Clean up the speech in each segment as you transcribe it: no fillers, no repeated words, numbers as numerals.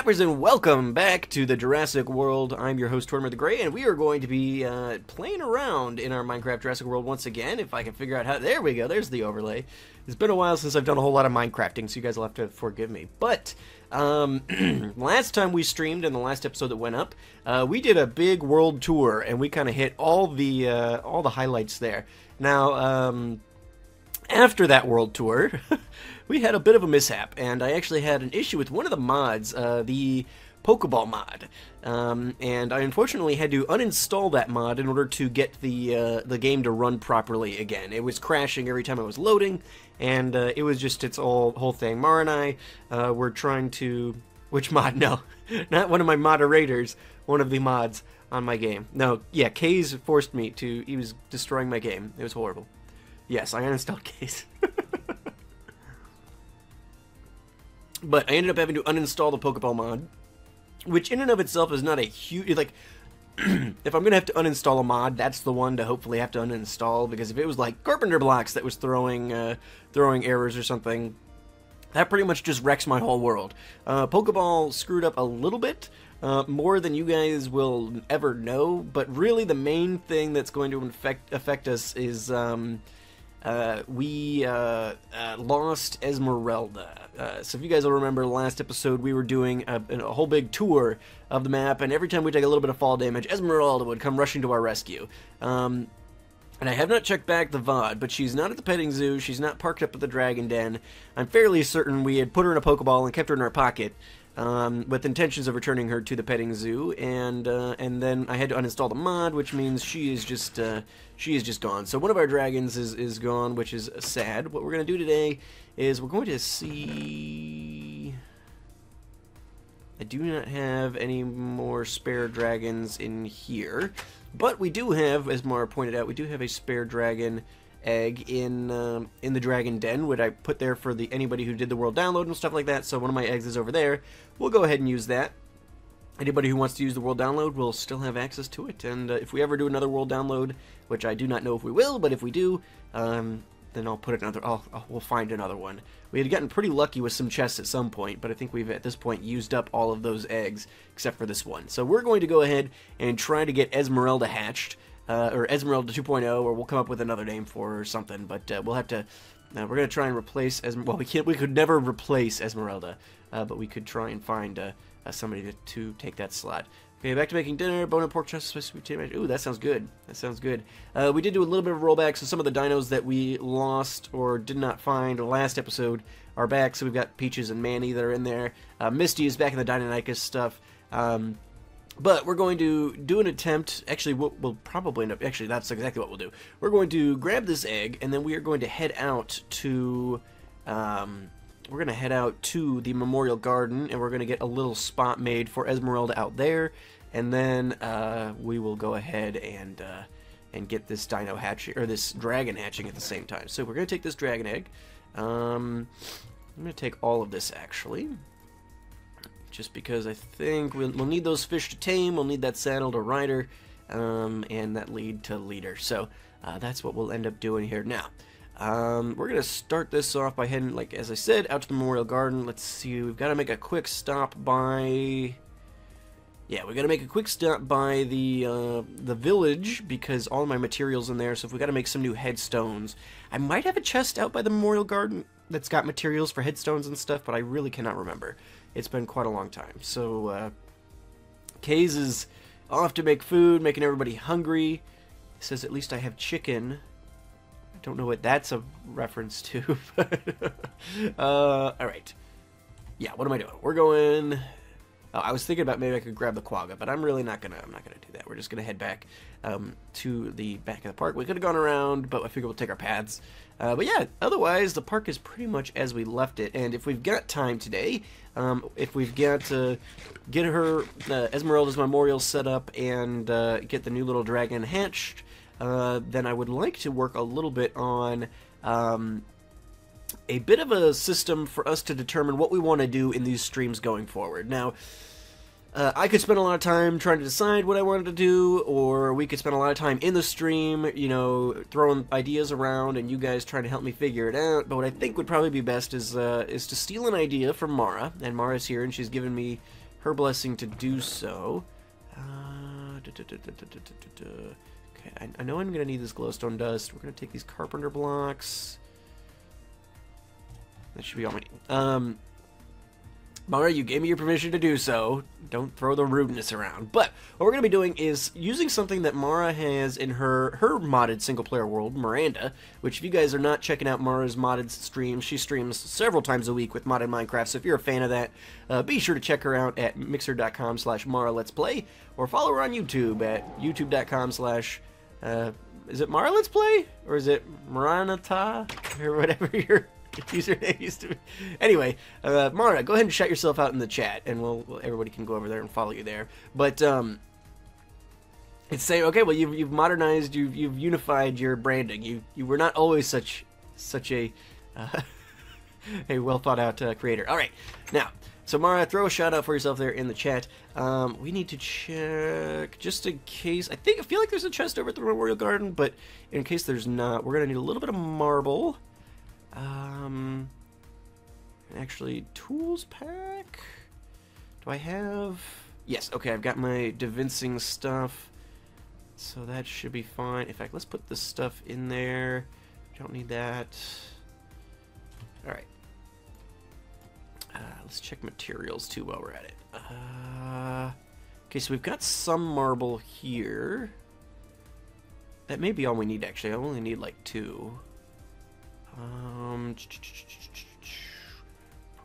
Clappers, and welcome back to the Jurassic World. I'm your host, TortimerTheGrey, and we are going to be playing around in our Minecraft Jurassic World once again, if I can figure out how... There we go, there's the overlay. It's been a while since I've done a whole lot of Minecrafting, so you guys will have to forgive me. But, last time we streamed, in the last episode that went up, we did a big world tour, and we kind of hit all the highlights there. Now, after that world tour... we had a bit of a mishap, and I actually had an issue with one of the mods, the Pokeball mod, and I unfortunately had to uninstall that mod in order to get the game to run properly again. It was crashing every time I was loading, and it was just its whole thing. Mara and I were trying to... Which mod? No, not one of my moderators, one of the mods on my game. No, yeah, K's forced me to... He was destroying my game. It was horrible. Yes, I uninstalled K's. But I ended up having to uninstall the Pokeball mod, which in and of itself is not a huge... Like, if I'm going to have to uninstall a mod, that's the one to hopefully have to uninstall, because if it was like Carpenter blocks that was throwing errors or something, that pretty much just wrecks my whole world. Pokeball screwed up a little bit, more than you guys will ever know, but really the main thing that's going to affect us is... we lost Esmeralda. So if you guys will remember the last episode, we were doing a whole big tour of the map, and every time we take a little bit of fall damage, Esmeralda would come rushing to our rescue. And I have not checked back the VOD, but she's not at the petting zoo, she's not parked up at the Dragon Den. I'm fairly certain we had put her in a Pokeball and kept her in our pocket, with intentions of returning her to the petting zoo, and then I had to uninstall the mod, which means she is just gone. So one of our dragons is gone, which is sad. What we're going to do today is we're going to see... I do not have any more spare dragons in here, but we do have, as Mara pointed out, we do have a spare dragon egg in the Dragon Den, which I put there for anybody who did the world download and stuff like that. So one of my eggs is over there. We'll go ahead and use that. Anybody who wants to use the world download will still have access to it. And if we ever do another world download, which I do not know if we will, but if we do, then I'll put another. We'll find another one. We had gotten pretty lucky with some chests at some point, but I think we've at this point used up all of those eggs except for this one. So we're going to go ahead and try to get Esmeralda hatched. Or Esmeralda 2.0, or we'll come up with another name for her or something, but we'll have to, we're going to try and replace Esmeralda. Well, we could never replace Esmeralda, but we could try and find somebody to take that slot. Okay, back to making dinner, bone and pork chop, sweet potato. Ooh, that sounds good. That sounds good. We did do a little bit of rollback, so some of the dinos that we lost or did not find last episode are back, so we've got Peaches and Manny that are in there. Misty is back in the Deinonychus stuff. But we're going to do an attempt. Actually, we'll probably end up... Actually, that's exactly what we'll do. We're going to grab this egg, and then we are going to head out to... we're going to head out to the Memorial Garden, and we're going to get a little spot made for Esmeralda out there. And then we will go ahead and get this dino hatching, or this dragon hatching at the same time. So we're going to take this dragon egg. I'm going to take all of this, actually. Just because I think we'll need those fish to tame, we'll need that saddle to ride her, and that lead to leader. So that's what we'll end up doing here now. We're going to start this off by heading, like as I said, out to the Memorial Garden. Let's see, we've got to make a quick stop by... Yeah, we got to make a quick stop by the village, because all my material's in there, so if we got to make some new headstones. I might have a chest out by the Memorial Garden that's got materials for headstones and stuff, but I really cannot remember. It's been quite a long time. So, Kaze is off to make food, making everybody hungry. He says, at least I have chicken. I don't know what that's a reference to. Alright. Yeah, what am I doing? We're going... Oh, I was thinking about maybe I could grab the quagga, but I'm really not gonna do that. We're just gonna head back to the back of the park. We could have gone around, but I figure we'll take our paths. But yeah, otherwise the park is pretty much as we left it. And if we've got time today, if we've got to get her Esmeralda's memorial set up and get the new little dragon hatched, then I would like to work a little bit on a bit of a system for us to determine what we want to do in these streams going forward. Now, I could spend a lot of time trying to decide what I wanted to do, or we could spend a lot of time in the stream, you know, throwing ideas around and you guys trying to help me figure it out. But what I think would probably be best is to steal an idea from Mara, and Mara's here and she's given me her blessing to do so. Okay, I know I'm going to need this glowstone dust. We're going to take these carpenter blocks. That should be all we need. Mara, you gave me your permission to do so. Don't throw the rudeness around. But what we're going to be doing is using something that Mara has in her modded single-player world, Miranda, which if you guys are not checking out Mara's modded streams, she streams several times a week with modded Minecraft, so if you're a fan of that, be sure to check her out at mixer.com/MaraLet'sPlay, or follow her on YouTube at youtube.com/ is it Mara Let's Play? Or is it Maranata? Or whatever your username used to be. Anyway, Mara, go ahead and shout yourself out in the chat, and everybody can go over there and follow you there. But it's saying, okay, well, you've modernized, you've unified your branding. You were not always such a a well thought out creator. All right, now. So Mara, throw a shout out for yourself there in the chat. We need to check just in case. I feel like there's a chest over at the Memorial Garden, but in case there's not, we're gonna need a little bit of marble. Actually, tools pack. Do I have? Yes. Okay, I've got my Davincing stuff, so that should be fine. In fact, let's put this stuff in there. Don't need that. All right. Let's check materials too while we're at it. Okay, so we've got some marble here. That may be all we need, actually. I only need like 2.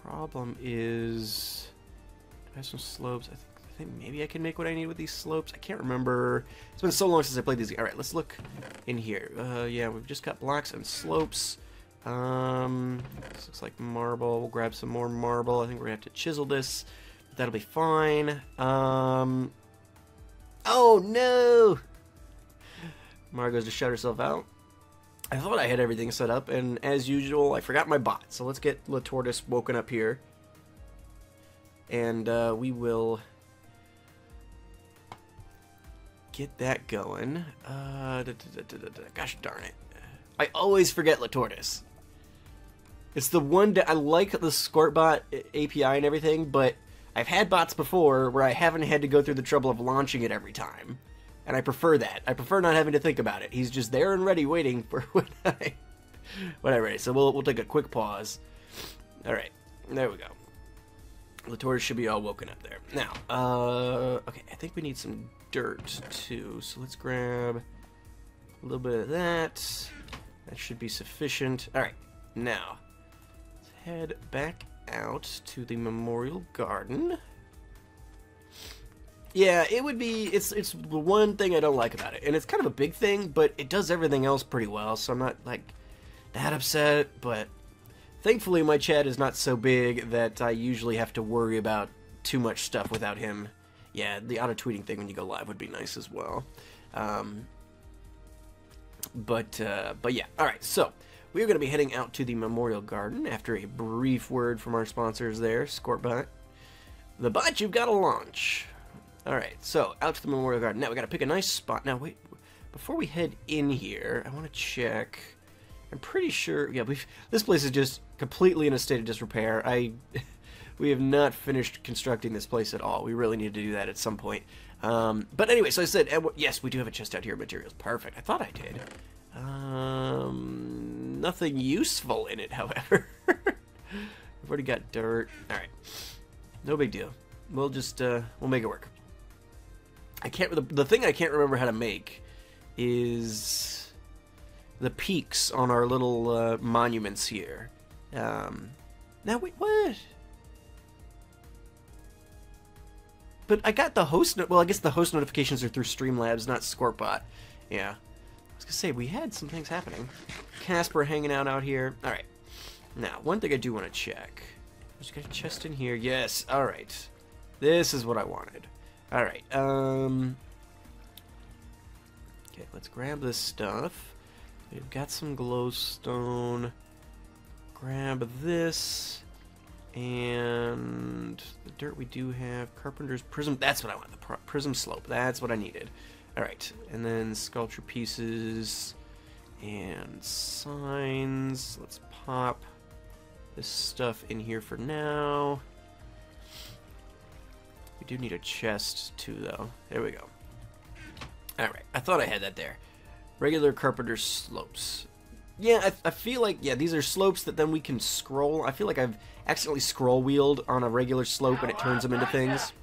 Problem is, do I have some slopes? I think maybe I can make what I need with these slopes. I can't remember. It's been so long since I played these. All right, let's look in here. Yeah, we've just got blocks and slopes. This looks like marble. We'll grab some more marble. I think we're gonna have to chisel this. But that'll be fine. Oh no! Mara goes to shut herself out. I thought I had everything set up, and as usual, I forgot my bot. So let's get the Tortoise woken up here, and we will get that going. Gosh darn it! I always forget the Tortoise. It's the one that I like the Scortbot API and everything, but I've had bots before where I haven't had to go through the trouble of launching it every time. And I prefer that. I prefer not having to think about it. He's just there and ready waiting for when I'm ready. So we'll take a quick pause. Alright, there we go. The Tortoise should be all woken up there. Now, okay, I think we need some dirt too. So let's grab a little bit of that. That should be sufficient. Alright, now let's head back out to the Memorial Garden. Yeah, it would be, it's the one thing I don't like about it. And it's kind of a big thing, but it does everything else pretty well, so I'm not, like, that upset. But thankfully my chat is not so big that I usually have to worry about too much stuff without him. Yeah, the auto-tweeting thing when you go live would be nice as well. But yeah, alright, so we're going to be heading out to the Memorial Garden after a brief word from our sponsors there, Scortbot. The bot you've got to launch. Alright, so out to the Memorial Garden. Now we got to pick a nice spot. Now wait, before we head in here, I want to check. I'm pretty sure, yeah, this place is just completely in a state of disrepair. We have not finished constructing this place at all. We really need to do that at some point. But anyway, so I said, yes, we do have a chest out here of materials. Perfect. I thought I did. Nothing useful in it, however. We've already got dirt. Alright. No big deal. We'll just, we'll make it work. The thing I can't remember how to make is the peaks on our little, monuments here. Now, wait, what? But I got the host, well, I guess the host notifications are through Streamlabs, not Scortbot. Yeah. I was gonna say, we had some things happening. Casper hanging out here. Alright. Now, one thing I do want to check. Just got a chest in here. Yes, alright. This is what I wanted. Alright, okay, let's grab this stuff. We've got some glowstone. Grab this. And the dirt we do have. Carpenter's prism. That's what I want. The prism slope. That's what I needed. Alright, and then sculpture pieces. And signs. Let's pop this stuff in here for now. do need a chest too, though. There we go. Alright, I thought I had that there. Regular Carpenter slopes. Yeah, I feel like, yeah, these are slopes that then we can scroll. I feel like I've accidentally scroll wheeled on a regular slope and it turns them into things.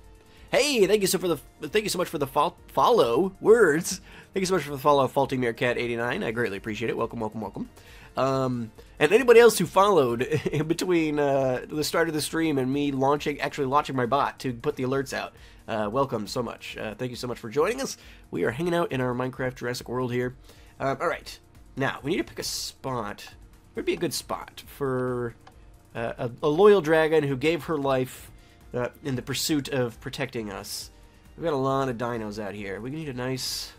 Hey, thank you so much for the follow words. Thank you so much for the follow, Faulty Meerkat 89. I greatly appreciate it. Welcome, welcome, welcome. And anybody else who followed in between the start of the stream and me actually launching my bot to put the alerts out, welcome so much. Thank you so much for joining us. We are hanging out in our Minecraft Jurassic world here. All right, now we need to pick a spot. Where'd be a good spot for a loyal dragon who gave her life in the pursuit of protecting us. We've got a lot of dinos out here. We need a nice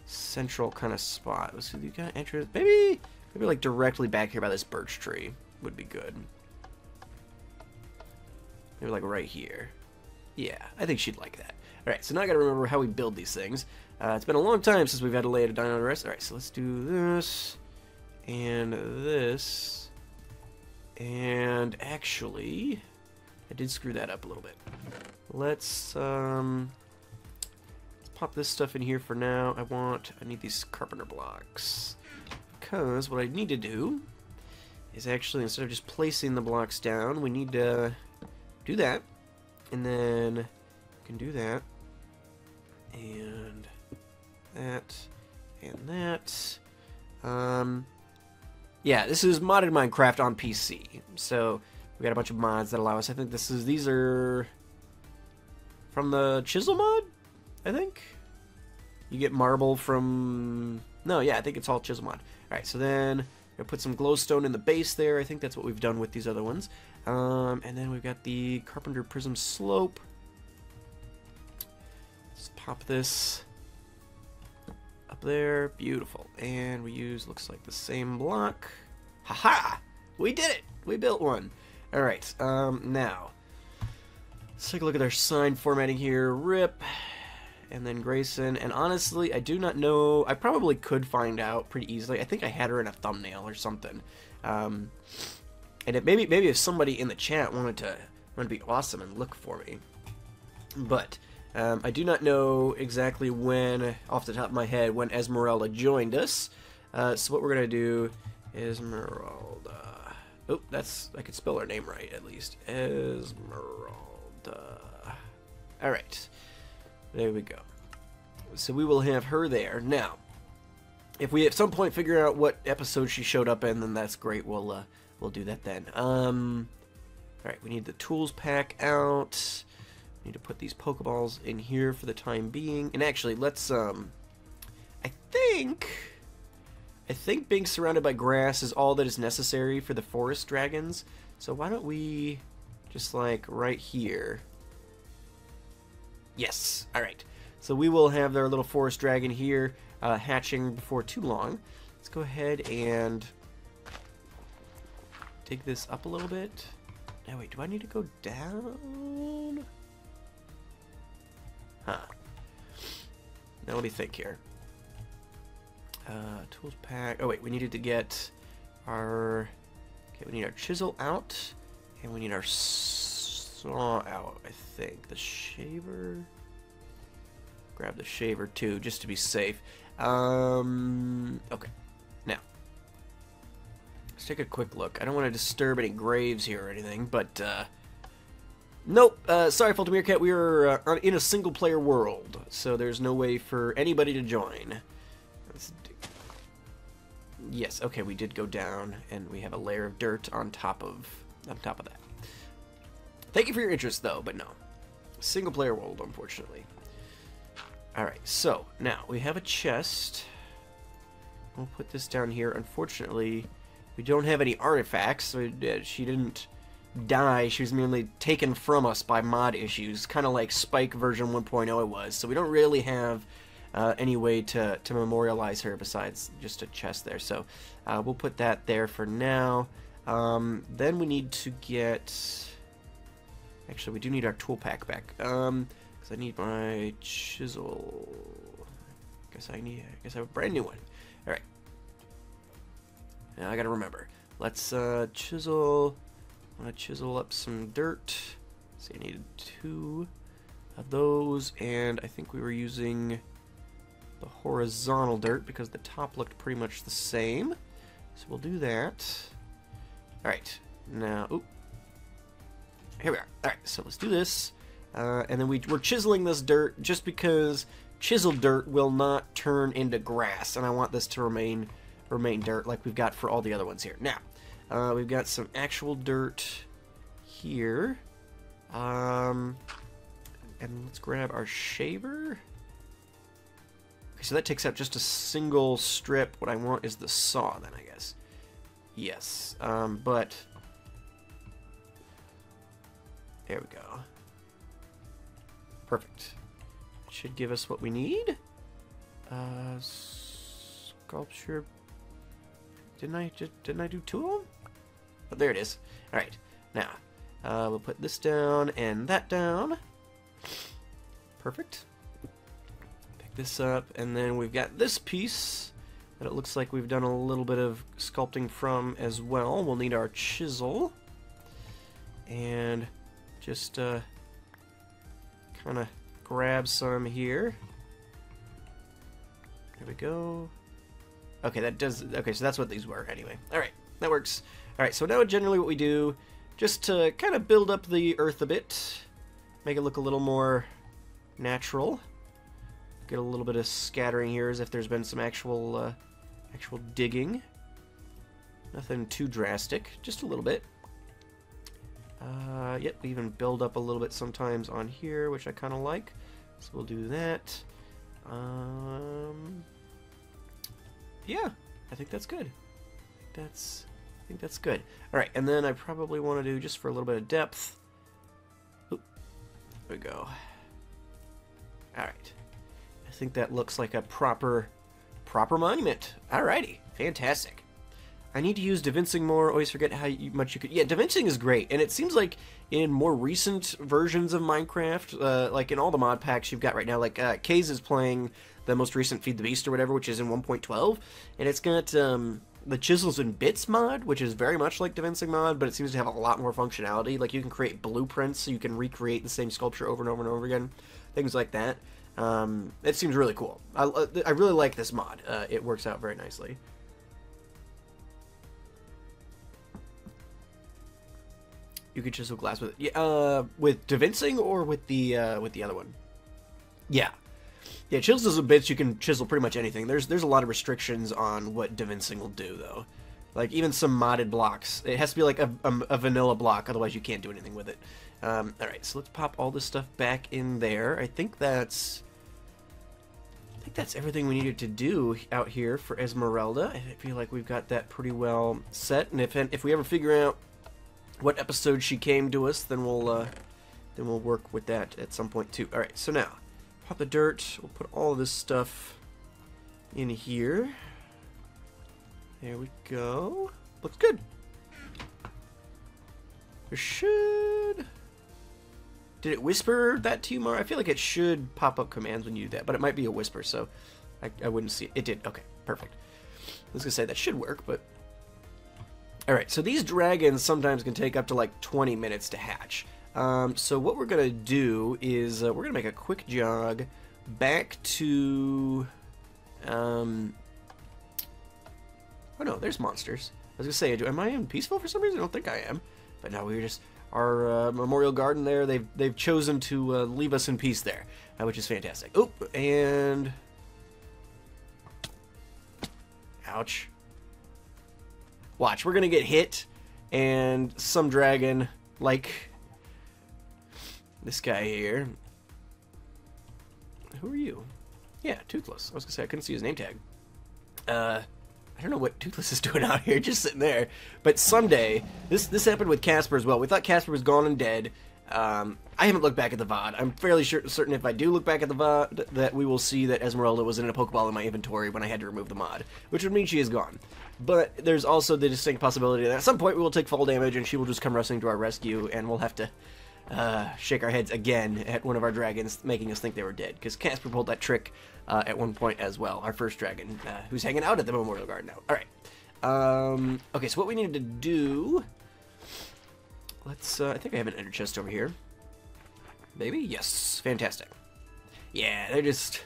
central kind of spot. Let's see, you got entrance. Maybe like directly back here by this birch tree would be good. Maybe like right here. Yeah, I think she'd like that. All right, so now I got to remember how we build these things. It's been a long time since we've had to lay a dino to rest. All right, so let's do this and this. And actually, I did screw that up a little bit. Let's pop this stuff in here for now. I need these carpenter blocks. Because what I need to do is actually, instead of just placing the blocks down, we need to do that. And then we can do that. And that. And that. Yeah, this is modded Minecraft on PC. So we got a bunch of mods that allow us. I think these are from the Chisel mod, I think. You get marble from... No, yeah, I think it's all Chisel mod. Alright, so then I put some glowstone in the base there. I think that's what we've done with these other ones. And then we've got the Carpenter Prism Slope. Let's pop this up there. Beautiful. And we use, looks like the same block. Haha! We did it! We built one. Alright, now, let's take a look at our sign formatting here. RIP, and then Grayson. And honestly, I do not know. I probably could find out pretty easily. I think I had her in a thumbnail or something. And maybe if somebody in the chat wanted to be awesome and look for me. But I do not know exactly when, off the top of my head, when Esmeralda joined us. So what we're gonna do, Esmeralda. Oh, I could spell her name right, at least. Esmeralda. Alright. There we go. So we will have her there. Now, if we at some point figure out what episode she showed up in, then that's great. We'll do that then. Alright, we need the tools pack out. We need to put these Pokeballs in here for the time being. And actually, let's, I think being surrounded by grass is all that is necessary for the forest dragons. So why don't we just like right here. Yes. All right. So we will have our little forest dragon here hatching before too long. Let's go ahead and dig this up a little bit. Now wait, do I need to go down? Huh. Now let me think here. Tools pack. Oh wait, we needed to get our. Okay, we need our chisel out, and we need our saw out. I think the shaver. Grab the shaver too, just to be safe. Okay. Now, let's take a quick look. I don't want to disturb any graves here or anything, but nope. Sorry, Faulty Meerkat. We are in a single-player world, so there's no way for anybody to join. Let's do. Yes, okay, we did go down, and we have a layer of dirt on top of that. Thank you for your interest, though, but no. Single-player world, unfortunately. Alright, so, now, we have a chest. We'll put this down here. Unfortunately, we don't have any artifacts, so she didn't die. She was merely taken from us by mod issues, kind of like Spike version 1.0 it was, so we don't really have any way to memorialize her besides just a chest there. So we'll put that there for now. Then we need to get... Actually, we do need our tool pack back. Because I need my chisel. I guess I have a brand new one. All right. Now I gotta remember. Let's chisel. I want to chisel up some dirt. So I needed 2. those, and I think we were using the horizontal dirt because the top looked pretty much the same. So we'll do that. Alright, now, oop. Here we are. Alright, so let's do this. And then we're chiseling this dirt just because chiseled dirt will not turn into grass, and I want this to remain dirt like we've got for all the other ones here. Now, we've got some actual dirt here. And let's grab our shaver. Okay, so that takes out just a single strip. What I want is the saw then, I guess. Yes, but there we go. Perfect. Should give us what we need. Sculpture. Didn't I do 2 of them? Oh, there it is. All right. Now, we'll put this down and that down. Perfect. Pick this up, and then we've got this piece that it looks like we've done a little bit of sculpting from as well. We'll need our chisel. And just kind of grab some here. There we go. Okay, that does. Okay, so that's what these were anyway. All right, that works. All right, so now generally what we do, just to kind of build up the earth a bit, make it look a little more natural. Get a little bit of scattering here, as if there's been some actual digging. Nothing too drastic, just a little bit. Yep, we even build up a little bit sometimes on here, which I kind of like. So we'll do that. Yeah, I think that's good. I think that's good. All right, and then I probably want to do, just for a little bit of depth. Oop, there we go. All right, I think that looks like a proper monument. Alrighty, fantastic. I need to use Davincing more. Always forget how much you could. Yeah, Davincing is great, and it seems like in more recent versions of Minecraft, like in all the mod packs you've got right now, like Kaze is playing the most recent Feed the Beast or whatever, which is in 1.12, and it's got the Chisels and Bits mod, which is very much like Davincing mod, but it seems to have a lot more functionality. Like you can create blueprints, so you can recreate the same sculpture over and over and over again, things like that. It seems really cool. I really like this mod. It works out very nicely. You could chisel glass with it. Yeah, with Davincing or with the other one? Yeah. Yeah, Chisels and Bits, you can chisel pretty much anything. There's a lot of restrictions on what Davincing will do, though. Like, even some modded blocks. It has to be like a vanilla block, otherwise you can't do anything with it. Alright, so let's pop all this stuff back in there. I think that's everything we needed to do out here for Esmeralda. I feel like we've got that pretty well set, and if we ever figure out what episode she came to us, then we'll work with that at some point too. All right, so now pop the dirt. We'll put all of this stuff in here. There we go. Looks good. There should. Did it whisper that to you, Mar? I feel like it should pop up commands when you do that, but it might be a whisper, so I wouldn't see it. It did. Okay, perfect. I was gonna say that should work, but. Alright, so these dragons sometimes can take up to like 20 minutes to hatch. So what we're going to do is we're going to make a quick jog back to... oh no, there's monsters. I was going to say, am I in peaceful for some reason? I don't think I am. But no, we're just... Our memorial garden there, they've chosen to leave us in peace there, which is fantastic. Oh, and... Ouch. Watch, we're gonna get hit, and some dragon, like this guy here. Who are you? Yeah, Toothless. I was gonna say I couldn't see his name tag. I don't know what Toothless is doing out here, just sitting there. But someday, this happened with Casper as well. We thought Casper was gone and dead. I haven't looked back at the VOD. I'm fairly certain if I do look back at the VOD, that we will see that Esmeralda was in a Pokeball in my inventory when I had to remove the mod, which would mean she is gone. But there's also the distinct possibility that at some point we will take fall damage and she will just come rushing to our rescue, and we'll have to shake our heads again at one of our dragons, making us think they were dead. Because Casper pulled that trick at one point as well, our first dragon, who's hanging out at the Memorial Garden now. Alright. Okay, so what we needed to do... Let's, I think I have an ender chest over here. Maybe? Yes. Fantastic. Yeah, they're just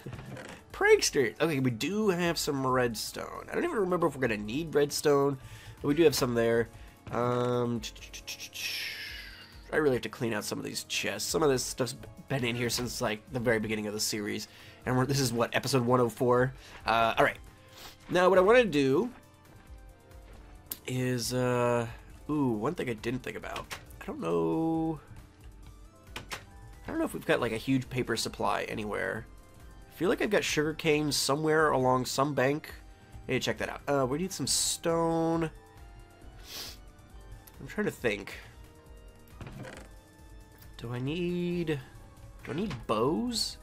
pranksters. Okay, we do have some redstone. I don't even remember if we're going to need redstone, but we do have some there. I really have to clean out some of these chests. Some of this stuff's been in here since, like, the very beginning of the series. And this is, what, episode 104? Alright. Now, what I want to do is, ooh, one thing I didn't think about. I don't know if we've got, like, a huge paper supply anywhere. I feel like I've got sugar cane somewhere along some bank. I need to check that out. We need some stone. I'm trying to think. Do I need bows?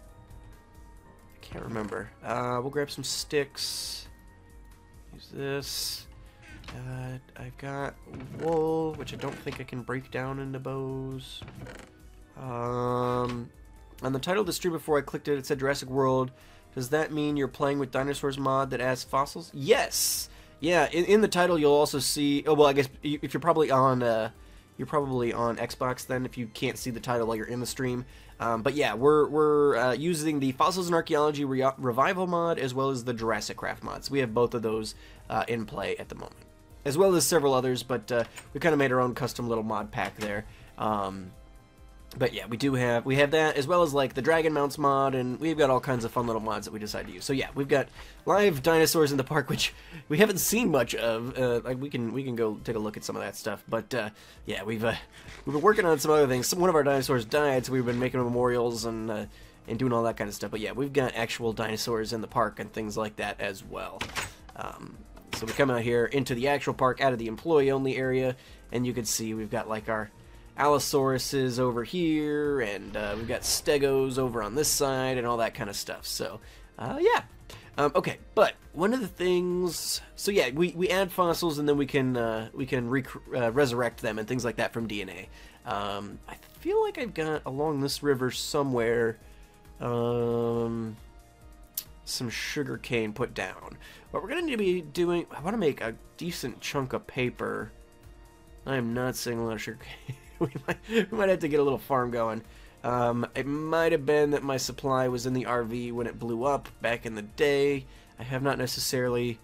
I can't remember. We'll grab some sticks. Use this. I've got wool, which I don't think I can break down into bows. On the title of the stream before I clicked it, it said Jurassic World. Does that mean you're playing with dinosaurs mod that adds fossils? Yes! Yeah, in the title you'll also see... Oh, well, I guess if you're probably on Xbox then, if you can't see the title while you're in the stream. But yeah, we're using the Fossils and Archaeology Revival mod as well as the JurassiCraft mods. We have both of those in play at the moment. As well as several others, but we kind of made our own custom little mod pack there. But yeah, we have that, as well as like the Dragon Mounts mod, and we've got all kinds of fun little mods that we decided to use. So yeah, we've got live dinosaurs in the park, which we haven't seen much of. Like we can go take a look at some of that stuff. But yeah, we've been working on some other things. One of our dinosaurs died, so we've been making memorials and doing all that kind of stuff. But yeah, we've got actual dinosaurs in the park and things like that as well. So we come out here into the actual park, out of the employee-only area, and you can see we've got like our Allosauruses over here, and we've got Stegos over on this side, and all that kind of stuff. So, yeah. Okay, but one of the things... So yeah, we add fossils, and then we can resurrect them and things like that from DNA. I feel like I've got, along this river somewhere, some sugar cane put down. What we're going to need to be doing... I want to make a decent chunk of paper. I am not seeing a lot of sugar cane. We might have to get a little farm going. It might have been that my supply was in the RV when it blew up back in the day. I have not necessarily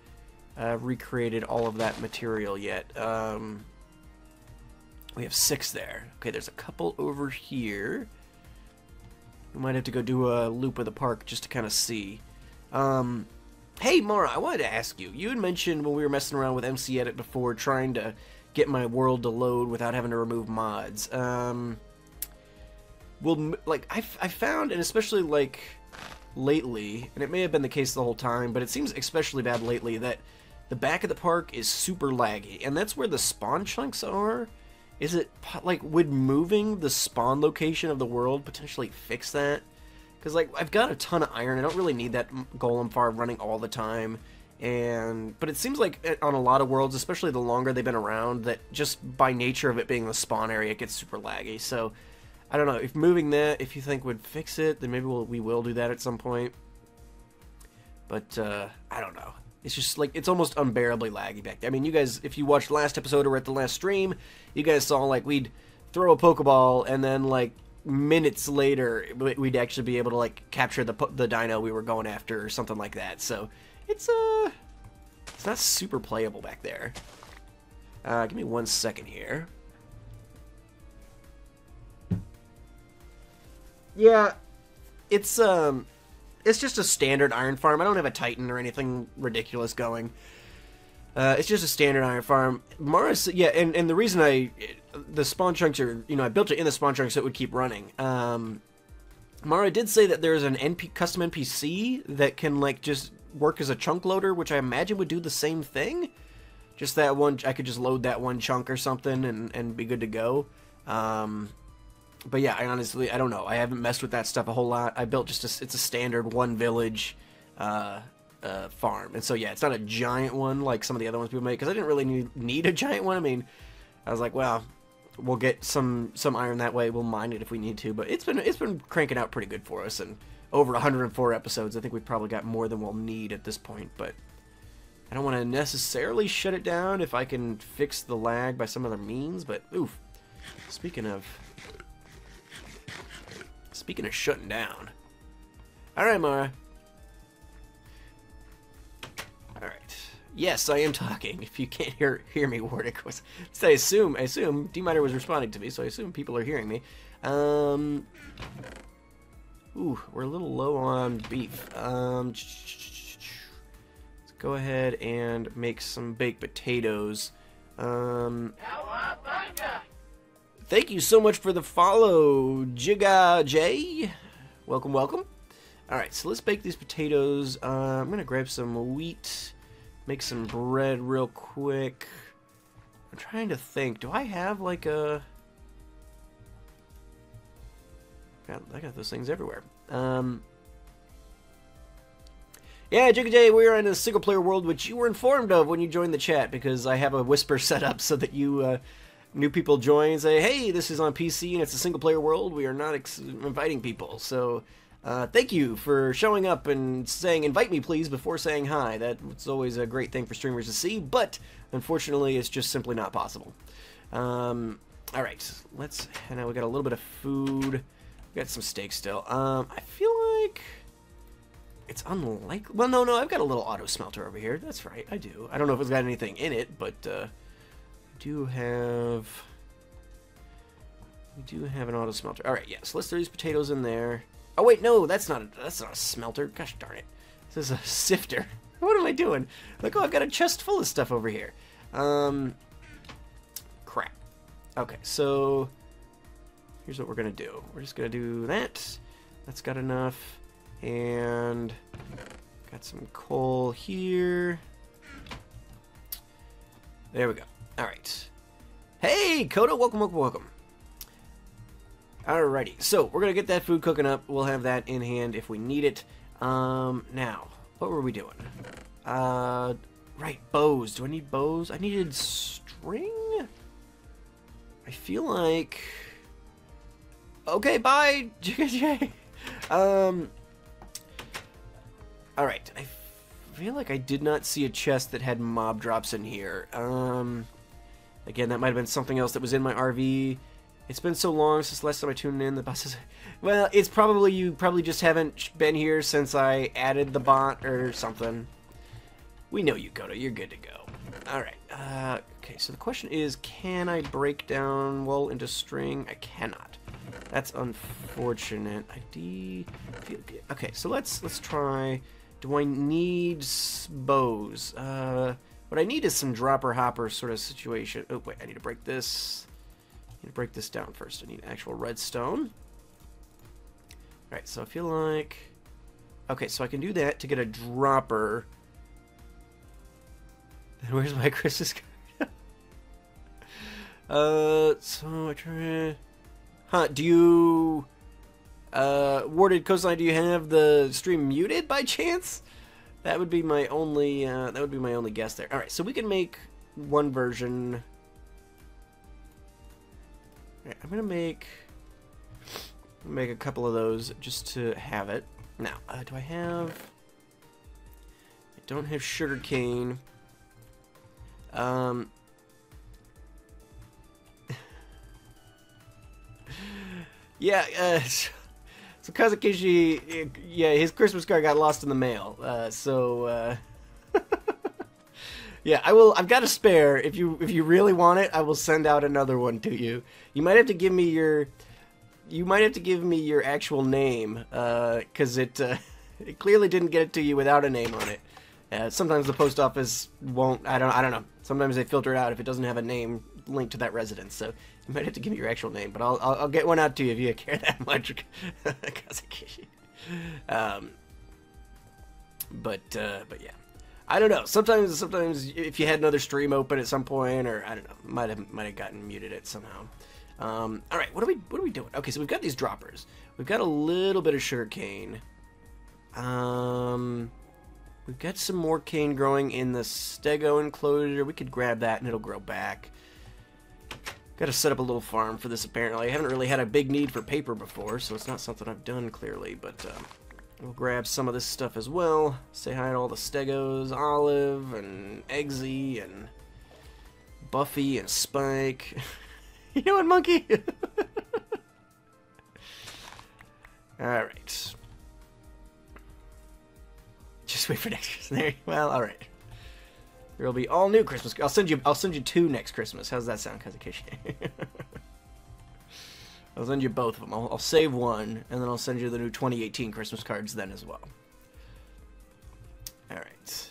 recreated all of that material yet. We have 6 there. Okay, there's a couple over here. We might have to go do a loop of the park just to kind of see. Hey, Mara, I wanted to ask you. You had mentioned when we were messing around with MC Edit before, trying to get my world to load without having to remove mods. Well, like, I found, and especially, like, lately, and it may have been the case the whole time, but it seems especially bad lately, that the back of the park is super laggy, and that's where the spawn chunks are. Is it, like, would moving the spawn location of the world potentially fix that? Because, like, I've got a ton of iron, I don't really need that golem farm running all the time. But it seems like on a lot of worlds, especially the longer they've been around, that just by nature of it being the spawn area, it gets super laggy. So, I don't know, if moving that, if you think would fix it, then maybe we will do that at some point. But, I don't know. It's just, like, it's almost unbearably laggy back there. I mean, you guys, if you watched last episode or at the last stream, you guys saw, like, we'd throw a Pokeball, and then, like, minutes later, we'd actually be able to, like, capture the dino we were going after, or something like that. So, it's not super playable back there. Give me 1 second here. Yeah, it's just a standard iron farm. I don't have a Titan or anything ridiculous going. It's just a standard iron farm. Mars, yeah, and the reason the spawn chunks are, you know, I built it in the spawn chunks so it would keep running. Mara did say that there's an custom NPC that can, like, just work as a chunk loader, which I imagine would do the same thing. Just that one, I could just load that one chunk or something and be good to go. But yeah, I honestly, I don't know. I haven't messed with that stuff a whole lot. I built just it's a standard one village farm. And so yeah, it's not a giant one like some of the other ones people make, because I didn't really need a giant one. I mean, I was like, well, we'll get some iron that way. We'll mine it if we need to. But it's been cranking out pretty good for us, and over 104 episodes. I think we've probably got more than we'll need at this point, but I don't want to necessarily shut it down if I can fix the lag by some other means. But oof, speaking of Speaking of shutting down. Alright, Mara. Alright. Yes, I am talking. If you can't hear me, Wardick was. I assume D-Miter was responding to me, so I assume people are hearing me. Ooh, we're a little low on beef. Let's go ahead and make some baked potatoes. Thank you so much for the follow, Jigga J. Welcome, welcome. Alright, so let's bake these potatoes. I'm gonna grab some wheat, make some bread real quick. I'm trying to think, do I have like a... I got those things everywhere. Yeah, Jigga J, we are in a single-player world, which you were informed of when you joined the chat, because I have a whisper set up so that you new people join and say, hey, this is on PC and it's a single-player world. We are not inviting people. So thank you for showing up and saying, invite me, please, before saying hi. That's always a great thing for streamers to see, but unfortunately, it's just simply not possible. All right, now we got a little bit of food. We got some steak still. I feel like it's unlikely. Well, no, I've got a little auto smelter over here. That's right, I do. I don't know if it's got anything in it, but we do have an auto smelter. All right, yeah. So let's throw these potatoes in there. Oh wait, no, that's not a smelter. Gosh darn it, this is a sifter. What am I doing? Like, oh, I've got a chest full of stuff over here. Crap. Okay, so here's what we're gonna do. We're just gonna do that. That's got enough. And got some coal here. There we go. Alright. Hey, Koda, welcome, welcome, welcome. Alrighty, so we're gonna get that food cooking up. We'll have that in hand if we need it. Now, what were we doing? Right, bows. Do I need bows? I needed string? I feel like... Okay, bye, JJ. Alright, I feel like I did not see a chest that had mob drops in here. Again, that might have been something else that was in my RV. It's been so long since last time I tuned in. The bus is... Well, it's probably... You probably just haven't been here since I added the bot or something. We know you, Koda. You're good to go. Alright, okay, so the question is, can I break down wool into string? I cannot. That's unfortunate. Okay, so let's try... Do I need bows? What I need is some dropper hopper sort of situation. Oh wait, I need to break this. I need to break this down first. I need actual redstone. Alright, so I feel like... Okay, so I can do that to get a dropper. And where's my Christmas card? So I try... Huh, do you... Warded Coastline, do you have the stream muted by chance? That would be my only guess there. Alright, so we can make one version. Alright, I'm gonna make a couple of those just to have it. Now, do I have... I don't have sugar cane. Yeah, so Kazukishi, yeah, his Christmas card got lost in the mail. Yeah, I've got a spare. If you really want it, I will send out another one to you. You might have to give me your actual name, because it clearly didn't get it to you without a name on it. Sometimes the post office won't. I don't know. Sometimes they filter it out if it doesn't have a name linked to that residence. So you might have to give me your actual name, but I'll get one out to you if you care that much. But yeah, I don't know. Sometimes if you had another stream open at some point, or I don't know, might have gotten muted it somehow. All right, what are we doing? Okay, so we've got these droppers. We've got a little bit of sugar cane. We've got some more cane growing in the stego enclosure. We could grab that and it'll grow back. Got to set up a little farm for this, apparently. I haven't really had a big need for paper before, so it's not something I've done, clearly. But we'll grab some of this stuff as well. Say hi to all the stegos, Olive, and Eggsy, and Buffy, and Spike. You know what, Monkey? Alright. Just wait for next Christmas. Well, alright. There'll be all new Christmas. I'll send you 2 next Christmas. How's that sound, Kazukishi? I'll send you both of them. I'll save one, and then I'll send you the new 2018 Christmas cards then as well. Alright.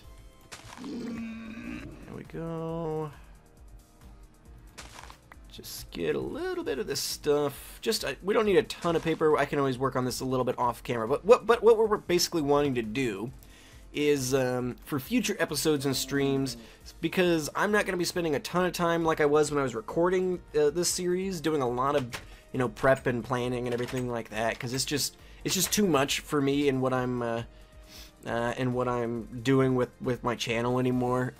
There we go. Just get a little bit of this stuff. We don't need a ton of paper. I can always work on this a little bit off camera. But what we're basically wanting to do is for future episodes and streams, because I'm not going to be spending a ton of time like I was when I was recording this series, doing a lot of prep and planning and everything like that, because it's just too much for me and what I'm doing with my channel anymore.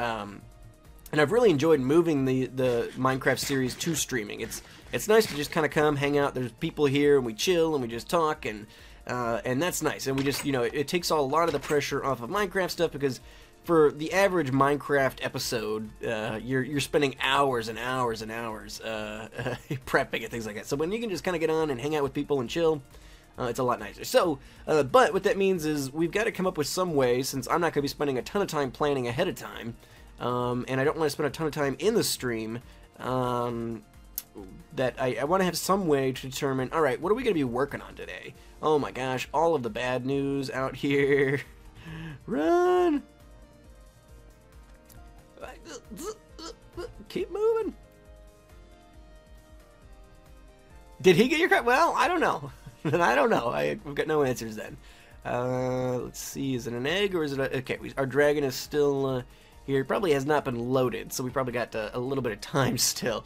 And I've really enjoyed moving the Minecraft series to streaming. It's nice to just kind of come, hang out. There's people here, and we chill, and we just talk, and that's nice. And we just, it takes a lot of the pressure off of Minecraft stuff, because for the average Minecraft episode, you're spending hours and hours and hours prepping and things like that. So when you can just kind of get on and hang out with people and chill, it's a lot nicer. So, but what that means is we've got to come up with some way, since I'm not going to be spending a ton of time planning ahead of time, and I don't want to spend a ton of time in the stream, that I want to have some way to determine, alright, what are we going to be working on today? Oh my gosh, all of the bad news out here. Run! Keep moving. Did he get your card? Well, I don't know. I don't know. We've got no answers then. Let's see, is it an egg or is it a... Okay, our dragon is still... here. It probably has not been loaded, so we probably got a little bit of time still.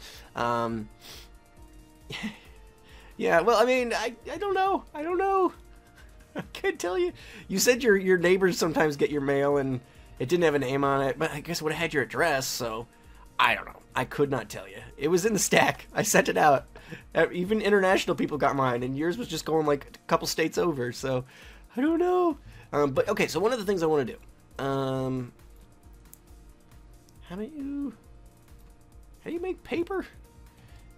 Yeah, well, I mean, I don't know. I don't know. I can't tell you. You said your neighbors sometimes get your mail and it didn't have a name on it, but I guess it would have had your address, so I don't know. I could not tell you. It was in the stack. I sent it out. Even international people got mine, and yours was just going like a couple states over, so I don't know. But okay, so one of the things I want to do. How do you make paper?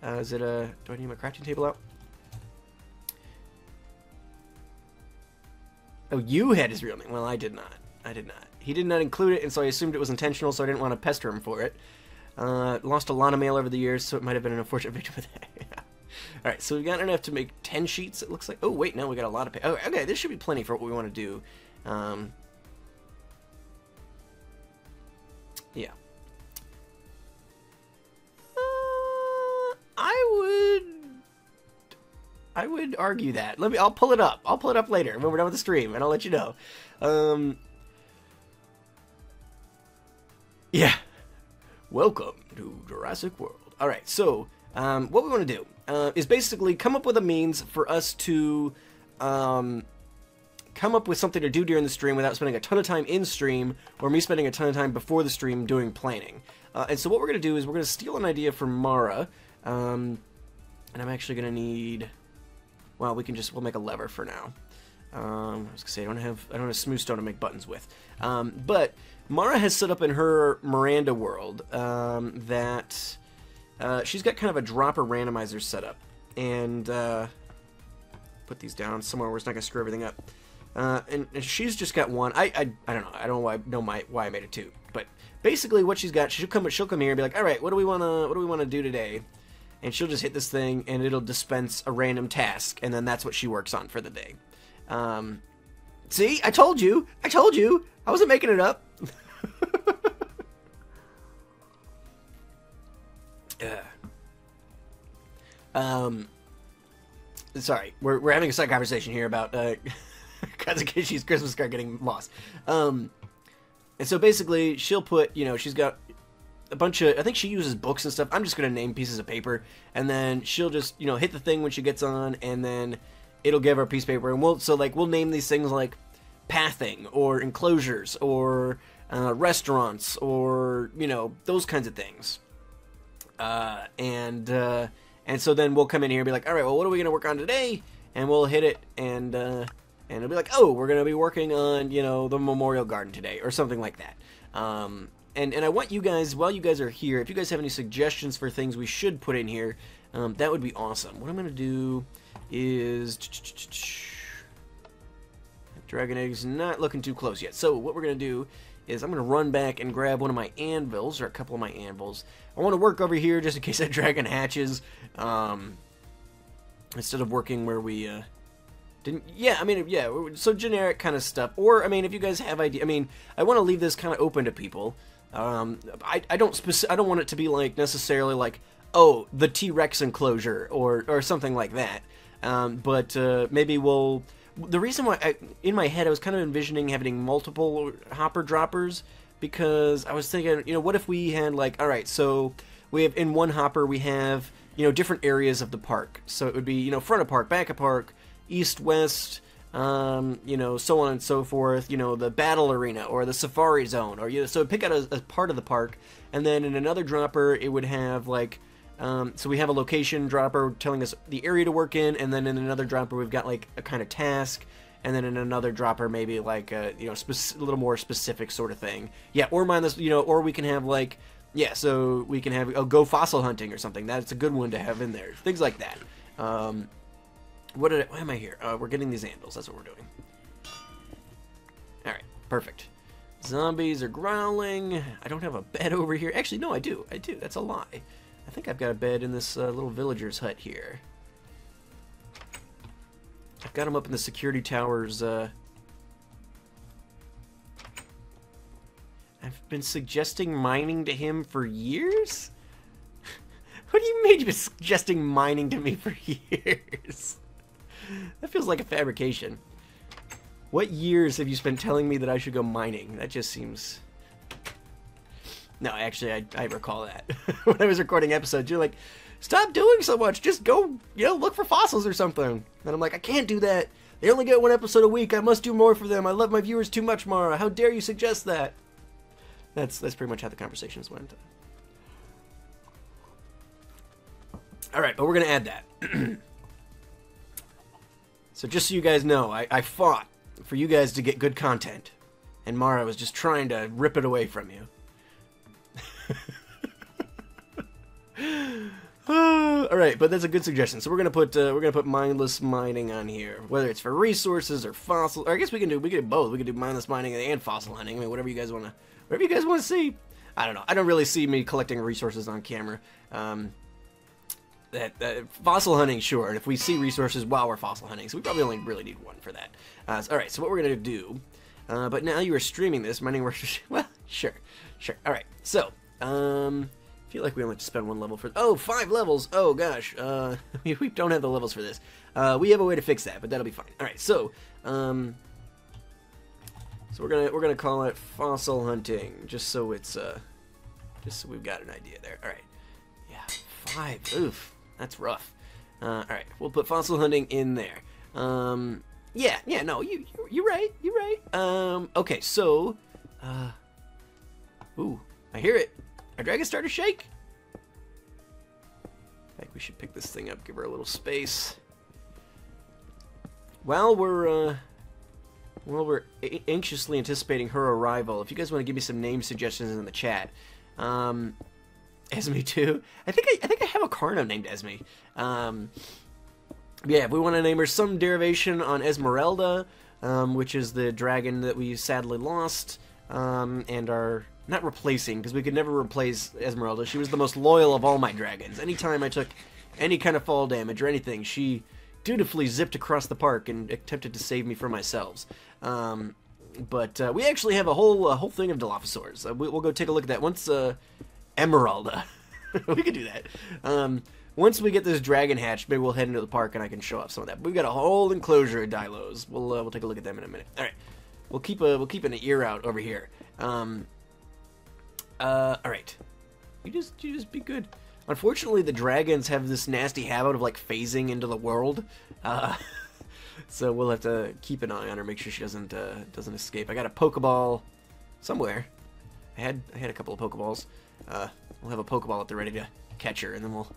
Is it do I need my crafting table out? Oh, you had his real name. Well, I did not. I did not. He did not include it, and so I assumed it was intentional, so I didn't want to pester him for it. Lost a lot of mail over the years, so it might have been an unfortunate victim of that. Yeah. Alright, so we've got enough to make 10 sheets, it looks like. Oh, wait, no, we got a lot of paper. Okay, this should be plenty for what we want to do. Yeah. I would argue that. I'll pull it up. I'll pull it up later when we're done with the stream, and I'll let you know. Yeah. Welcome to Jurassic World. Alright, so, what we want to do is basically come up with a means for us to come up with something to do during the stream without spending a ton of time in stream, or me spending a ton of time before the stream doing planning. And so what we're going to do is we're going to steal an idea from Mara, and I'm actually going to need... Well, we'll make a lever for now. I was going to say, I don't have smooth stone to make buttons with. But Mara has set up in her Miranda world that she's got kind of a dropper randomizer set up. And put these down somewhere where it's not going to screw everything up. And she's just got one. I don't know. I don't know why I made it two. But basically, what she's got, she'll come here and be like, all right, what do we want to do today? And she'll just hit this thing, and it'll dispense a random task, and then that's what she works on for the day. See, I told you. I wasn't making it up. Sorry, we're having a side conversation here about Kazukishi's Christmas card getting lost. And so basically, she'll put, she's got a bunch of, I think she uses books and stuff. I'm just going to name pieces of paper, and then she'll just, hit the thing when she gets on, and then it'll give her a piece of paper, and we'll name these things like pathing, or enclosures, or restaurants, or, those kinds of things. And so then we'll come in here and be like, all right, well, what are we going to work on today? And we'll hit it, and it'll be like, oh, we're going to be working on, the memorial garden today, or something like that. And I want you guys, while you guys are here, if you guys have any suggestions for things we should put in here, that would be awesome. What I'm going to do is... Dragon eggs not looking too close yet. So what we're going to do is I'm going to run back and grab one of my anvils, or a couple of my anvils. I want to work over here just in case that dragon hatches, instead of working where we didn't. Yeah, I mean, yeah, so generic kind of stuff. Or, I mean, if you guys have ideas, I mean, I want to leave this kind of open to people. I don't want it to be like necessarily like, oh, the T-Rex enclosure or something like that. But maybe we'll. The reason why in my head I was kind of envisioning having multiple hopper droppers, because I was thinking, you know, what if we had like, all right, so we have in one hopper we have, you know, different areas of the park. So it would be, you know, front of park, back of park, east, west, you know, so on and so forth, you know, the battle arena or the safari zone, or, you know, so pick out a part of the park, and then in another dropper it would have like, so we have a location dropper telling us the area to work in, and then in another dropper we've got like a kind of task, and then in another dropper maybe like a, you know, a little more specific sort of thing. Yeah, or mindless, you know, or we can have like, yeah, so we can have go fossil hunting or something. That's a good one to have in there. Things like that. Why am I here? We're getting these anvils. That's what we're doing. All right, perfect. Zombies are growling. I don't have a bed over here. Actually, no, I do. I do. That's a lie. I think I've got a bed in this little villager's hut here. I've got him up in the security towers. I've been suggesting mining to him for years? What do you mean you've been suggesting mining to me for years? That feels like a fabrication. What years have you spent telling me that I should go mining? That just seems... No, actually, I recall that. When I was recording episodes, you're like, stop doing so much. Just go, you know, look for fossils or something. And I'm like, I can't do that. They only get one episode a week. I must do more for them. I love my viewers too much, Mara. How dare you suggest that? That's pretty much how the conversations went. All right, but we're going to add that. So just so you guys know, I fought for you guys to get good content. And Mara was just trying to rip it away from you. Alright, but that's a good suggestion. So we're gonna put mindless mining on here, whether it's for resources or fossil. Or I guess we can do both. We can do mindless mining and fossil hunting. I mean, whatever you guys wanna see. I don't know. I don't really see me collecting resources on camera. That fossil hunting, sure. And if we see resources while we're fossil hunting, so we probably only really need one for that. Alright, so what we're gonna do. But now you are streaming this mining workers. Well, sure. Alright, so I feel like we only have to spend one level for... Oh, 5 levels! Oh, gosh. We don't have the levels for this. We have a way to fix that, but that'll be fine. Alright, so we're gonna call it fossil hunting, just so it's just so we've got an idea there. Alright. Yeah, 5. Oof. That's rough. Alright, we'll put fossil hunting in there. Yeah, no, you're right. Okay, so ooh, I hear it. Our dragon started to shake. I think we should pick this thing up, give her a little space. While we're anxiously anticipating her arrival, if you guys want to give me some name suggestions in the chat, Esme too. I think I have a Carno named Esme. Yeah, if we want to name her some derivation on Esmeralda, which is the dragon that we sadly lost, and are not replacing, because we could never replace Esmeralda. She was the most loyal of all my dragons. Anytime I took any kind of fall damage or anything, she dutifully zipped across the park and attempted to save me from myself. But we actually have a whole thing of Dilophosaurs. We'll go take a look at that once. Emeralda. We could do that. Once we get this dragon hatched, maybe we'll head into the park and I can show off some of that. But we've got a whole enclosure of Dilos. We'll take a look at them in a minute. All right, we'll keep an ear out over here. All right, you just be good. Unfortunately, the dragons have this nasty habit of like phasing into the world. So we'll have to keep an eye on her, make sure she doesn't escape. I got a Pokeball somewhere. I had a couple of Pokeballs. We'll have a Pokeball up there ready to catch her, and then we'll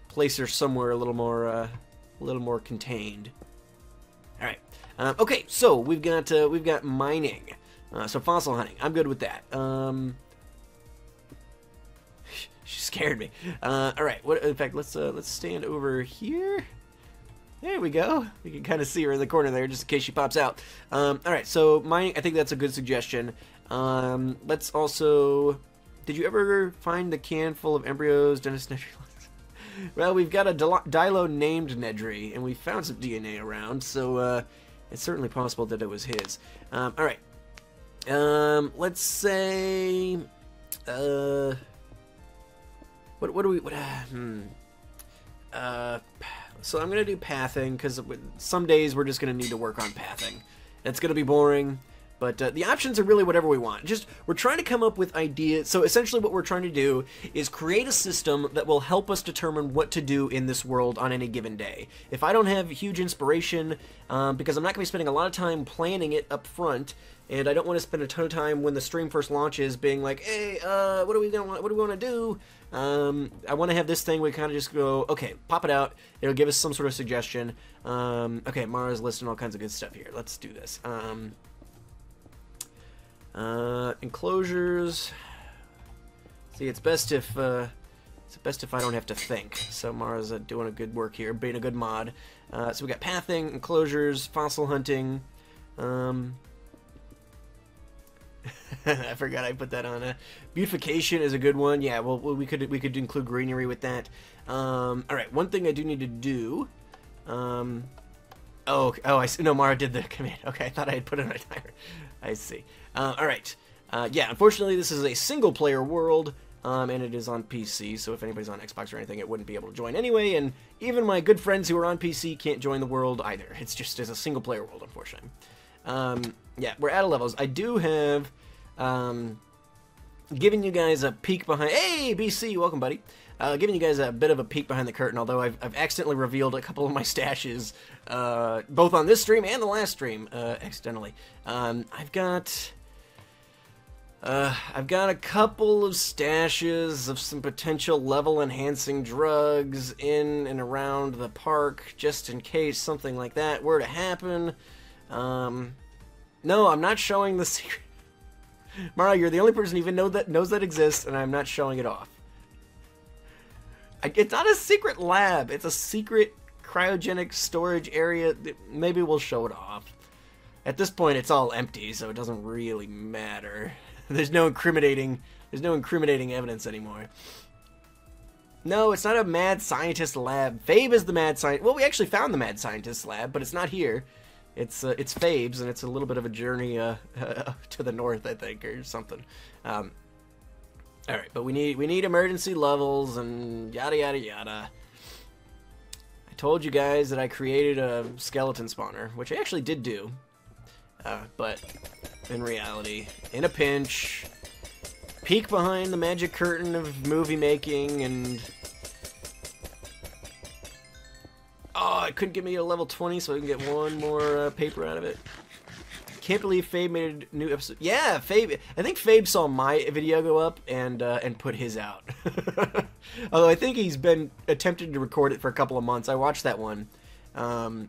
place her somewhere a little more contained. All right. Okay, so we've got mining. So fossil hunting. I'm good with that. She scared me. All right. In fact, let's stand over here. There we go. You can kind of see her in the corner there, just in case she pops out. All right, so I think that's a good suggestion. Let's also... Did you ever find the can full of embryos, Dennis Nedry? Well, we've got a Dilo named Nedry, and we found some DNA around, so it's certainly possible that it was his. All right. Let's say... What do we... So I'm going to do pathing, because some days we're just going to need to work on pathing. It's going to be boring, but the options are really whatever we want. We're trying to come up with ideas. So essentially what we're trying to do is create a system that will help us determine what to do in this world on any given day. If I don't have huge inspiration, because I'm not going to be spending a lot of time planning it up front, and I don't want to spend a ton of time when the stream first launches being like, hey, what do we want to do? I want to have this thing where we kind of just go, okay, pop it out. It'll give us some sort of suggestion. Okay, Mara's listing all kinds of good stuff here. Let's do this. Enclosures. See, it's best if I don't have to think. So Mara's doing a good work here, being a good mod. So we got pathing, enclosures, fossil hunting. I forgot I put that on. Beautification is a good one. Yeah, well, we could include greenery with that. All right, one thing I do need to do. I see. No, Mara did the command. Okay, I thought I had put it on a timer. I see. All right. Yeah, unfortunately, this is a single-player world, and it is on PC. So if anybody's on Xbox or anything, it wouldn't be able to join anyway. And even my good friends who are on PC can't join the world either. It's just as a single-player world, unfortunately. Yeah, we're out of levels. I do have. Giving you guys a peek behind... Hey, BC, welcome, buddy. Giving you guys a bit of a peek behind the curtain, although I've accidentally revealed a couple of my stashes, both on this stream and the last stream, accidentally. I've got a couple of stashes of some potential level-enhancing drugs in and around the park, just in case something like that were to happen. No, I'm not showing the secret. Mara, you're the only person even knows that exists, and I'm not showing it off. It's not a secret lab. It's a secret cryogenic storage area. Maybe we'll show it off. At this point, it's all empty, so it doesn't really matter. There's no incriminating evidence anymore. No, it's not a mad scientist lab. Fabe is the mad scientist. Well, we actually found the mad scientist lab, but it's not here. It's Fabe's, and it's a little bit of a journey to the north, I think, or something. All right, but we need emergency levels and yada yada yada. I told you guys that I created a skeleton spawner, which I actually did do, but in reality, in a pinch, peek behind the magic curtain of movie making and. Oh, it couldn't get me to level 20, so I can get one more paper out of it. Can't believe Fabe made a new episode. Yeah, Fabe. I think Fabe saw my video go up and put his out. Although I think he's been attempting to record it for a couple of months. I watched that one, yeah,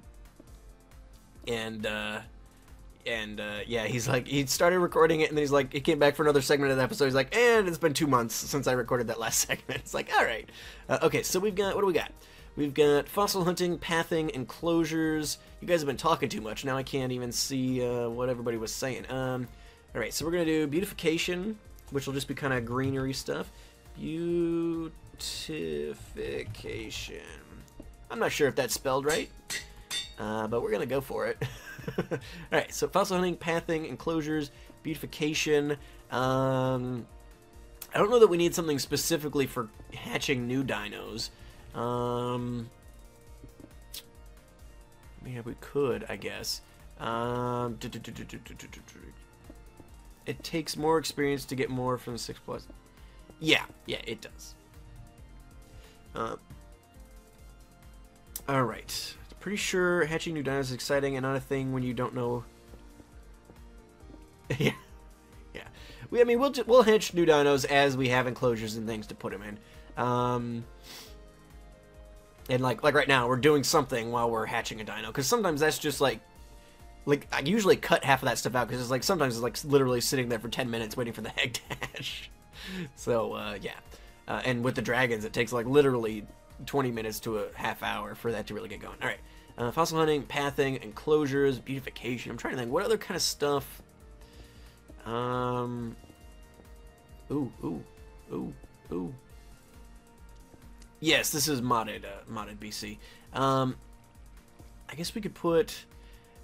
he's like, he started recording it, and then he's like, he came back for another segment of the episode. He's like, and it's been 2 months since I recorded that last segment. It's like, all right, okay. So we've got, what do we got? We've got fossil hunting, pathing, enclosures. You guys have been talking too much. Now I can't even see what everybody was saying. All right, so we're going to do beautification, which will just be kind of greenery stuff. Beautification. I'm not sure if that's spelled right, but we're going to go for it. All right, so fossil hunting, pathing, enclosures, beautification. I don't know that we need something specifically for hatching new dinos. Yeah, we could, I guess. It takes more experience to get more from 6+. Yeah, it does. Alright. Pretty sure hatching new dinos is exciting and not a thing when you don't know. Yeah. We'll hatch new dinos as we have enclosures and things to put them in. And like right now, we're doing something while we're hatching a dino, because sometimes that's just like I usually cut half of that stuff out, because it's like sometimes it's like literally sitting there for 10 minutes waiting for the egg to hatch. So yeah, and with the dragons, it takes like literally 20 minutes to a half hour for that to really get going. All right, Fossil hunting, pathing, enclosures, beautification. I'm trying to think, what other kind of stuff? Ooh. Yes, this is modded BC. I guess we could put...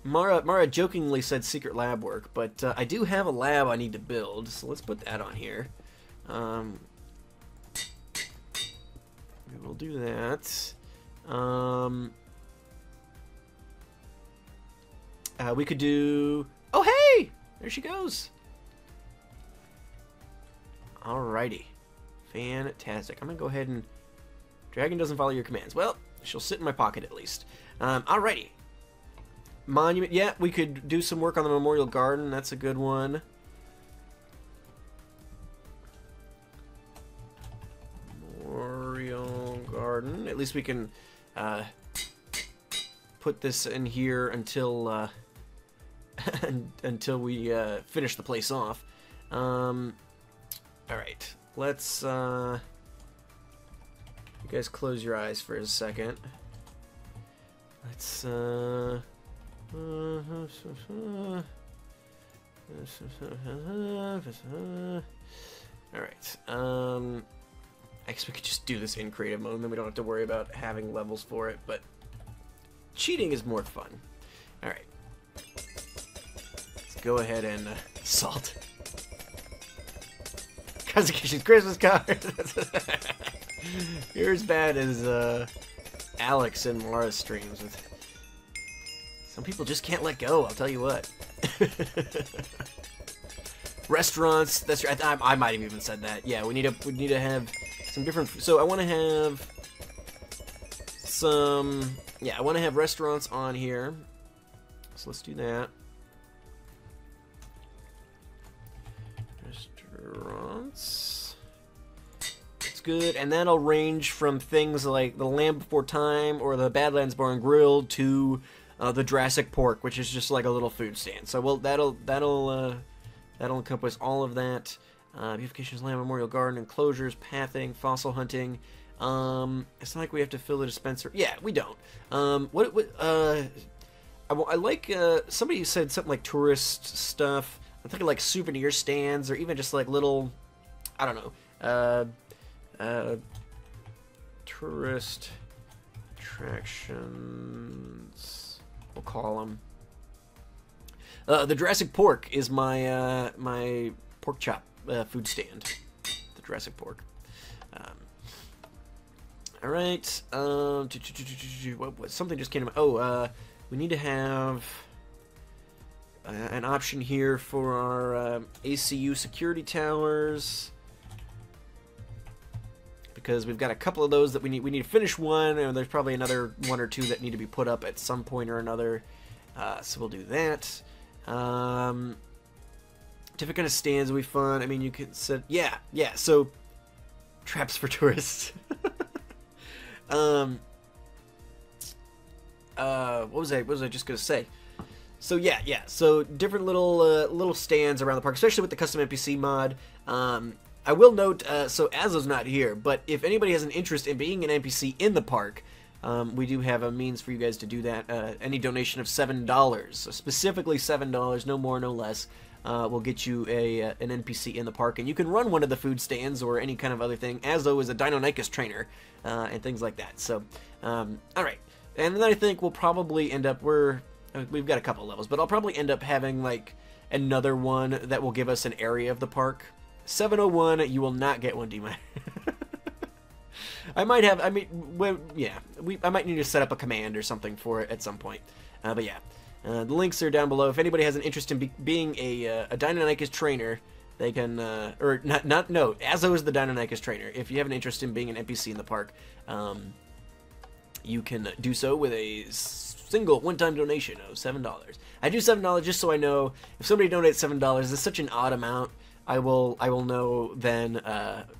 Mara jokingly said secret lab work, but I do have a lab I need to build, so let's put that on here. We'll do that. We could do... Oh, hey! There she goes. Alrighty. Fantastic. I'm going to go ahead and... Dragon doesn't follow your commands. Well, she'll sit in my pocket at least. Alrighty. Monument. Yeah, we could do some work on the Memorial Garden. That's a good one. Memorial Garden. At least we can put this in here until until we finish the place off. Alright. Let's... you guys close your eyes for a second. Let's... Alright, I guess we could just do this in creative mode, and then we don't have to worry about having levels for it, but cheating is more fun. Alright. Let's go ahead and salt. Consecution's Christmas card! You're as bad as Alex in Mara's streams with... Some people just can't let go, I'll tell you what. Restaurants, that's right. I might have even said that. Yeah, we need to have some different... So I want to have some... Yeah, I want to have restaurants on here. So let's do that. Restaurants. That's good. And that'll range from things like the Lamb Before Time or the Badlands Bar and Grill to... the Jurassic pork, which is just like a little food stand. So well, that'll encompass all of that. Beautifications, Land Memorial Garden, enclosures, pathing, fossil hunting. It's not like we have to fill the dispenser. Yeah, we don't. I like somebody said something like tourist stuff. I'm thinking like souvenir stands or even just like little, I don't know, tourist attractions. We'll call them. The Jurassic pork is my my pork chop food stand. The Jurassic pork. All right. Something just came to mind. Oh, we need to have an option here for our ACU security towers. Because we've got a couple of those that we need to finish one, and there's probably another one or two that need to be put up at some point or another. So we'll do that. Different kind of stands will be fun. I mean, you can set... Yeah. So, traps for tourists. What was I just gonna say? So yeah. So different little stands around the park, especially with the custom NPC mod. I will note, so Azo's not here, but if anybody has an interest in being an NPC in the park, we do have a means for you guys to do that. Any donation of $7, so specifically $7, no more, no less, will get you an NPC in the park, and you can run one of the food stands or any kind of other thing. Azo is a Deinonychus trainer, and things like that. So, alright. And then I think we'll probably end up, we've got a couple levels, but I'll probably end up having, like, another one that will give us an area of the park. 701, you will not get one, D-Mine. I might have, I might need to set up a command or something for it at some point. But yeah, the links are down below. If anybody has an interest in being a Deinonychus trainer, they can, no, Azo is the Deinonychus trainer. If you have an interest in being an NPC in the park, you can do so with a single one-time donation of $7. I do $7 just so I know if somebody donates $7, it's such an odd amount. I will know then,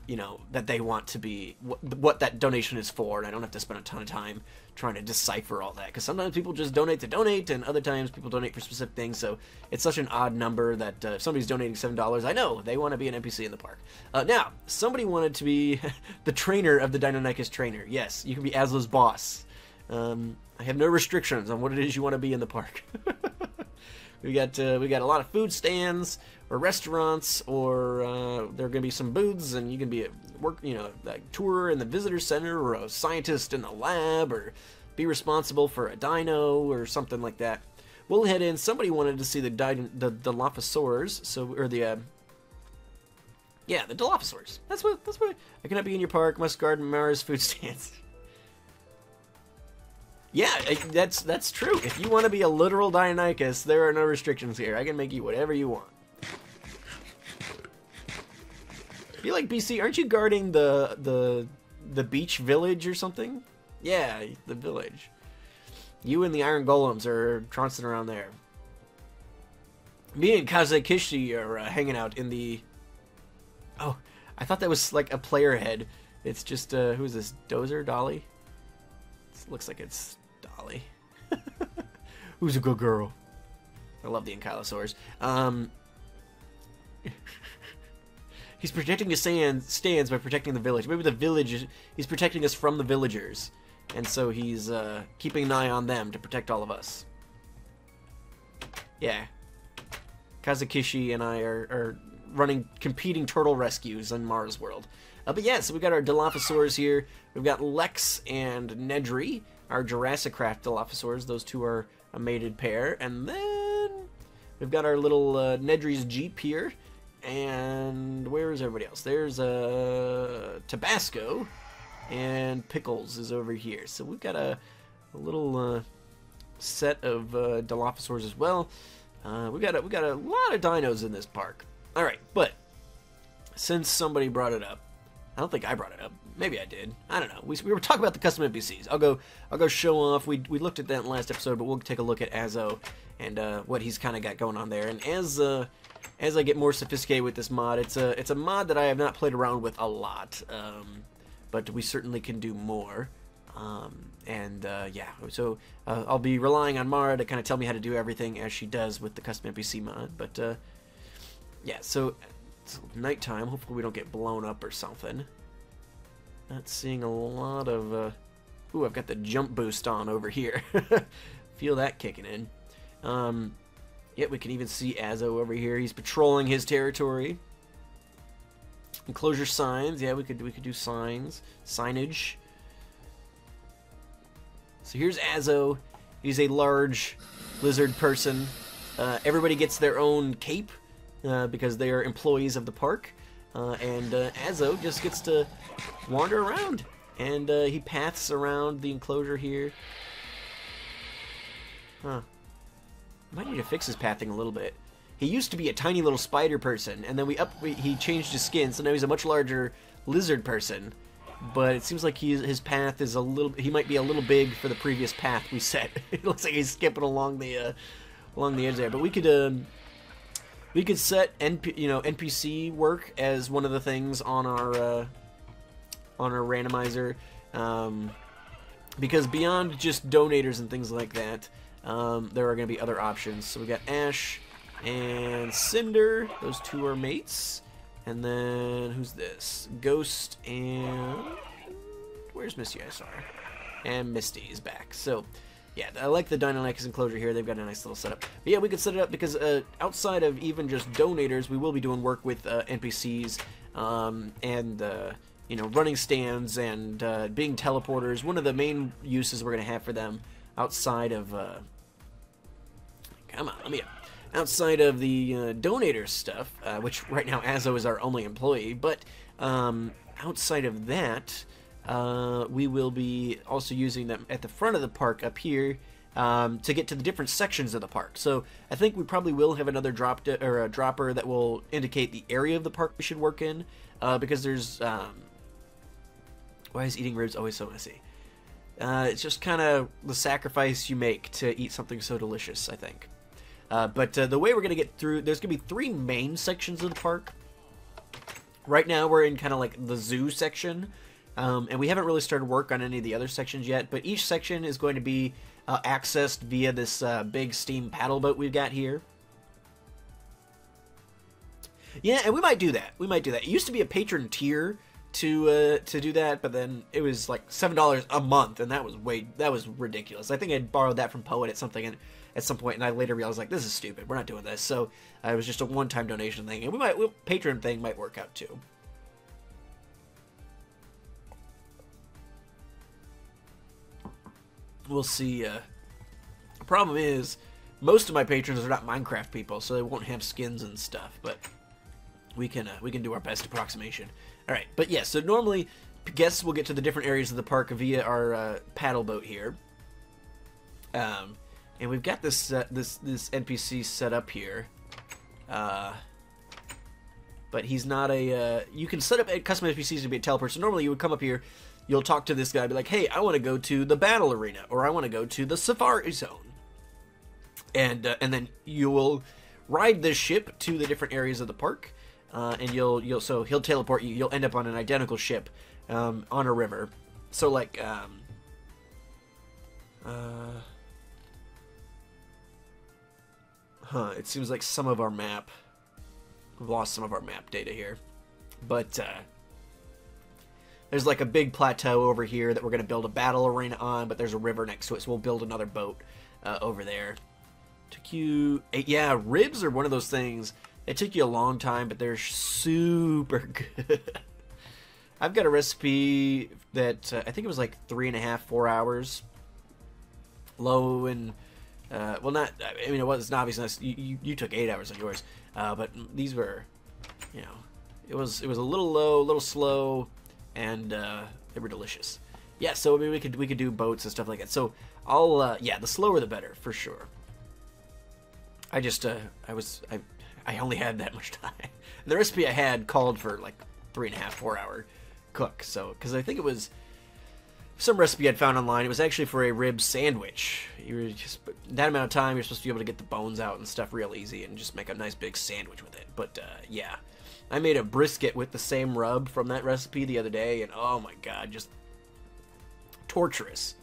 you know, that they want to be, what that donation is for, and I don't have to spend a ton of time trying to decipher all that, because sometimes people just donate to donate, and other times people donate for specific things, so it's such an odd number that if somebody's donating $7, I know they want to be an NPC in the park. Now, somebody wanted to be the trainer of the Deinonychus trainer. Yes, you can be Aslo's boss. I have no restrictions on what it is you want to be in the park. we got a lot of food stands or restaurants, or there are going to be some booths, and you can be a tour in the visitor center, or a scientist in the lab, or be responsible for a dino or something like that. We'll head in. Somebody wanted to see the Dilophosaurs, the Dilophosaurs. That's what. I cannot be in your park. Must guard Mara's food stands. Yeah, that's true. If you want to be a literal Deinonychus, there are no restrictions here. I can make you whatever you want. I feel like BC, aren't you guarding the beach village or something? Yeah, the village. You and the Iron Golems are trouncing around there. Me and Kazakishi are hanging out in the... Oh, I thought that was like a player head. It's just, who is this? Dozer? Dolly? It looks like it's Dolly. Who's a good girl? I love the Ankylosaurs. He's protecting his stands by protecting the village. Maybe the village, he's protecting us from the villagers. And so he's keeping an eye on them to protect all of us. Yeah. Kazakishi and I are running competing turtle rescues on Mars World. But yeah, so we've got our Dilophosaurs here. We've got Lex and Nedry, our JurassiCraft Dilophosaurs. Those two are a mated pair. And then we've got our little Nedry's Jeep here. And where is everybody else? There's Tabasco, and Pickles is over here. So we've got a little set of Dilophosaurs as well. We got a lot of dinos in this park. All right, but since somebody brought it up, I don't think I brought it up. Maybe I did. I don't know. We were talking about the custom NPCs. I'll go show off. We looked at that in the last episode, but we'll take a look at Azo and what he's kind of got going on there. And as I get more sophisticated with this mod, it's a mod that I have not played around with a lot, but we certainly can do more. Yeah, so I'll be relying on Mara to kind of tell me how to do everything as she does with the custom NPC mod. But yeah, so it's nighttime. Hopefully we don't get blown up or something. Not seeing a lot of... Ooh, I've got the jump boost on over here. Feel that kicking in. Yeah, we can even see Azo over here. He's patrolling his territory. Enclosure signs. Yeah, we could do signs. Signage. So here's Azo. He's a large lizard person. Everybody gets their own cape because they are employees of the park. And Azo just gets to wander around. And he paths around the enclosure here. Huh. Might need to fix his pathing a little bit. He used to be a tiny little spider person, and then he changed his skin, so now he's a much larger lizard person. But it seems like his path is he might be a little big for the previous path we set. It looks like he's skipping along the edge there. But we could set NPC work as one of the things on our randomizer, because beyond just donators and things like that. There are going to be other options. So we got Ash and Cinder. Those two are mates. And then, who's this? Ghost and... Where's Misty? I saw her. And Misty is back. So, yeah, I like the Deinonychus enclosure here. They've got a nice little setup. But yeah, we could set it up because outside of even just donators, we will be doing work with NPCs and running stands and being teleporters. One of the main uses we're going to have for them outside of outside of the donator stuff, which right now Azo is our only employee, but outside of that, we will be also using them at the front of the park up here to get to the different sections of the park. So I think we probably will have another dropper that will indicate the area of the park we should work in, because there's why is eating ribs always so messy? It's just kind of the sacrifice you make to eat something so delicious, I think. But the way we're going to get through, there's going to be 3 main sections of the park. Right now we're in kind of like the zoo section, and we haven't really started work on any of the other sections yet, but each section is going to be accessed via this big steam paddle boat we've got here. Yeah, and we might do that. It used to be a patron tier to do that, but then it was like $7 a month, and that was ridiculous. I think I'd borrowed that from Poet at some point, and I later realized like this is stupid. We're not doing this. So it was just a one-time donation thing, and Patreon thing might work out too. We'll see. The problem is most of my patrons are not Minecraft people, so they won't have skins and stuff, but we can do our best approximation. All right, but yeah, so normally guests will get to the different areas of the park via our paddle boat here, and we've got this NPC set up here, but he's not a. You can set up custom NPCs to be a teleport. So normally you would come up here, you'll talk to this guy, be like, "Hey, I want to go to the battle arena, or I want to go to the safari zone," and then you will ride this ship to the different areas of the park. And so he'll teleport you. You'll end up on an identical ship, on a river. So like, it seems like some of our map, we've lost some of our map data here, but there's like a big plateau over here that we're gonna build a battle arena on, but there's a river next to it, so we'll build another boat over there. Took you, yeah, ribs are one of those things. It took you a long time, but they're super good. I've got a recipe that I think it was like 3.5, 4 hours. Low and well, not. I mean, it was obviously you took 8 hours on yours, but these were, you know, it was a little low, a little slow, and they were delicious. Yeah, so I mean, we could do boats and stuff like that. So I'll yeah, the slower the better for sure. I just I only had that much time. The recipe I had called for like 3.5, 4 hour cook. So, because I think it was some recipe I'd found online. It was actually for a rib sandwich. You were just that amount of time, you're supposed to be able to get the bones out and stuff real easy and just make a nice big sandwich with it. But yeah, I made a brisket with the same rub from that recipe the other day, and oh my god, just torturous,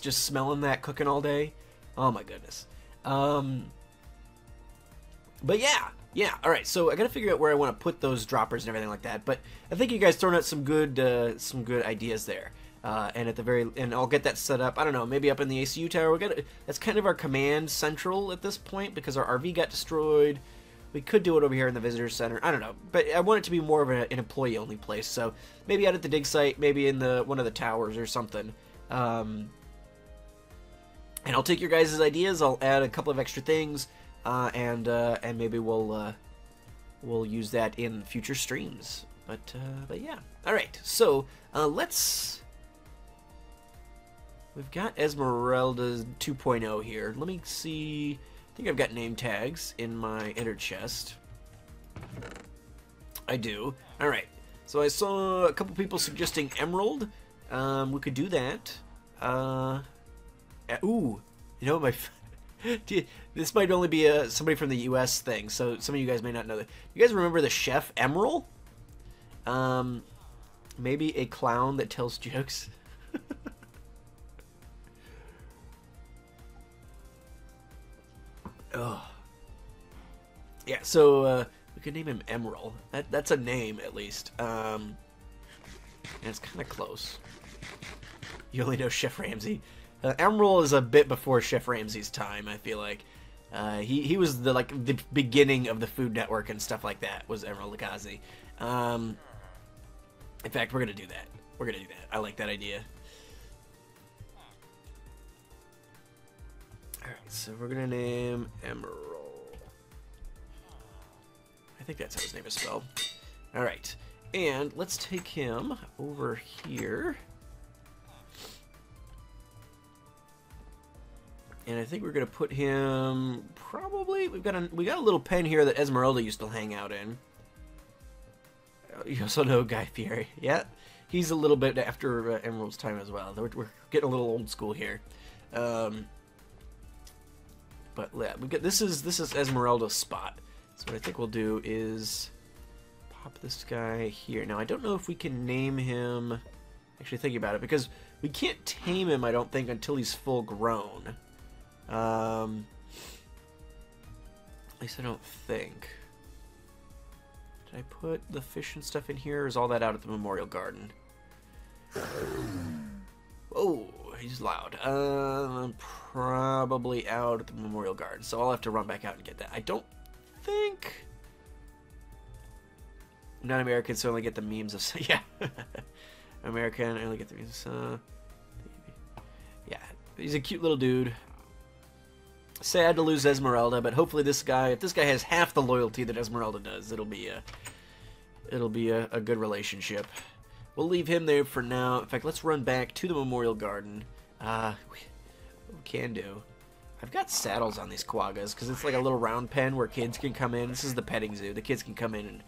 just smelling that cooking all day. Oh my goodness. But yeah, all right. So I gotta figure out where I want to put those droppers and everything like that. But I think you guys thrown out some good ideas there. And and I'll get that set up. I don't know, maybe up in the ACU tower. That's kind of our command central at this point because our RV got destroyed. We could do it over here in the visitor center. I don't know, but I want it to be more of an employee-only place. So maybe out at the dig site, maybe in one of the towers or something. And I'll take your guys' ideas. I'll add a couple of extra things. And maybe we'll use that in future streams. But yeah. All right. So we've got Esmeralda 2.0 here. Let me see. I think I've got name tags in my enter chest. I do. All right. So I saw a couple people suggesting Emerald. We could do that. Ooh. You know, this might only be somebody from the U.S. thing, so some of you guys may not know that. You guys remember the chef Emerald? Maybe a clown that tells jokes. Oh. Yeah, so we could name him Emerald. That's a name at least. And it's kind of close. You only know Chef Ramsay. Emerald is a bit before Chef Ramsay's time, I feel like. He was the beginning of the Food Network and stuff like that, was Emerald Lagasse. In fact, we're gonna do that. I like that idea. Alright, so we're gonna name Emerald. I think that's how his name is spelled. Alright, and let's take him over here. And I think we're gonna put him probably. We got a little pen here that Esmeralda used to hang out in. You also know Guy Fieri. Yeah, he's a little bit after Emerald's time as well. We're getting a little old school here. But yeah, this is Esmeralda's spot. So what I think we'll do is pop this guy here. Now I don't know if we can name him. Actually, thinking about it, because we can't tame him, I don't think, until he's full grown. At least I don't think. Did I put the fish and stuff in here, or is all that out at the Memorial Garden? Oh, he's loud. Probably out at the Memorial Garden, so I'll have to run back out and get that. I don't think... I'm not American, so I only get the memes of... Yeah. American, I only get the memes of... Yeah, he's a cute little dude. Sad to lose Esmeralda, but hopefully this guy, if this guy has half the loyalty that Esmeralda does, it'll be a good relationship. We'll leave him there for now. In fact, let's run back to the Memorial Garden. We can do. I've got saddles on these quaggas because it's like a little round pen where kids can come in. This is the petting zoo. The kids can come in and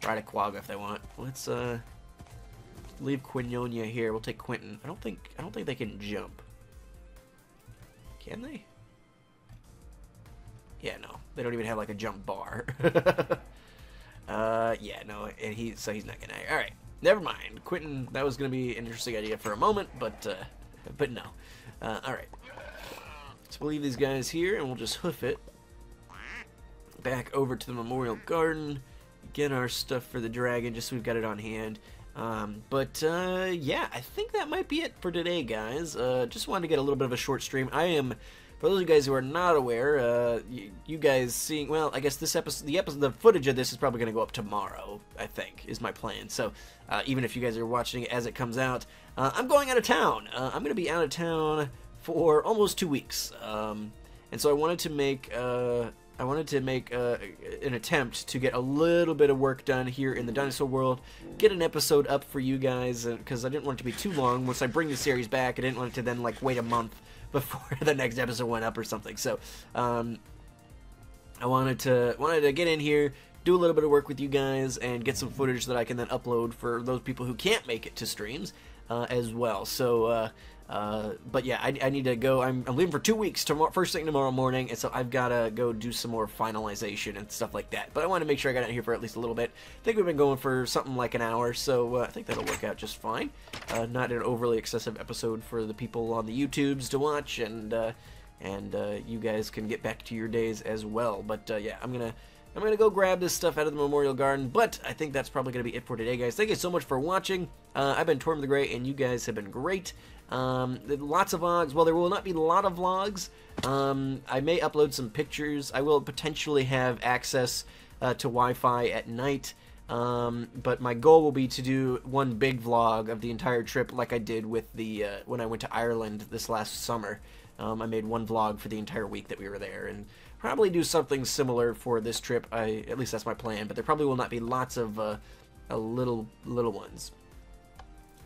ride a quagga if they want. Let's leave Quinonia here. We'll take Quentin. I don't think they can jump. Can they? Yeah, no. They don't even have like a jump bar. Yeah, no, and he's not gonna. All right, never mind. Quentin, that was gonna be an interesting idea for a moment, but no. All right. So we'll leave these guys here, and we'll just hoof it back over to the Memorial Garden, get our stuff for the dragon, just so we've got it on hand. Yeah, I think that might be it for today, guys. Just wanted to get a little bit of a short stream. For those of you guys who are not aware, you guys seeing, well, I guess this episode, the footage of this is probably going to go up tomorrow, I think, is my plan. So, even if you guys are watching it as it comes out, I'm going out of town. I'm going to be out of town for almost 2 weeks. And so I wanted to make an attempt to get a little bit of work done here in the dinosaur world, get an episode up for you guys, because I didn't want it to be too long. Once I bring the series back, I didn't want it to then like wait a month before the next episode went up or something. So I wanted to get in here, do a little bit of work with you guys, and get some footage that I can then upload for those people who can't make it to streams as well. So but yeah, I need to go. I'm leaving for 2 weeks, first thing tomorrow morning, and so I've got to go do some more finalization and stuff like that. But I want to make sure I got out here for at least a little bit. I think we've been going for something like an hour, so I think that'll work out just fine. Not an overly excessive episode for the people on the YouTubes to watch, and you guys can get back to your days as well. But yeah, I'm gonna go grab this stuff out of the Memorial Garden, but I think that's probably gonna be it for today, guys. Thank you so much for watching. I've been TortimerTheGrey, and you guys have been great. Lots of vlogs. Well, there will not be a lot of vlogs. I may upload some pictures. I will potentially have access to Wi-Fi at night. But my goal will be to do one big vlog of the entire trip, like I did with the when I went to Ireland this last summer. I made one vlog for the entire week that we were there, and probably do something similar for this trip. At least that's my plan. But there probably will not be lots of little ones.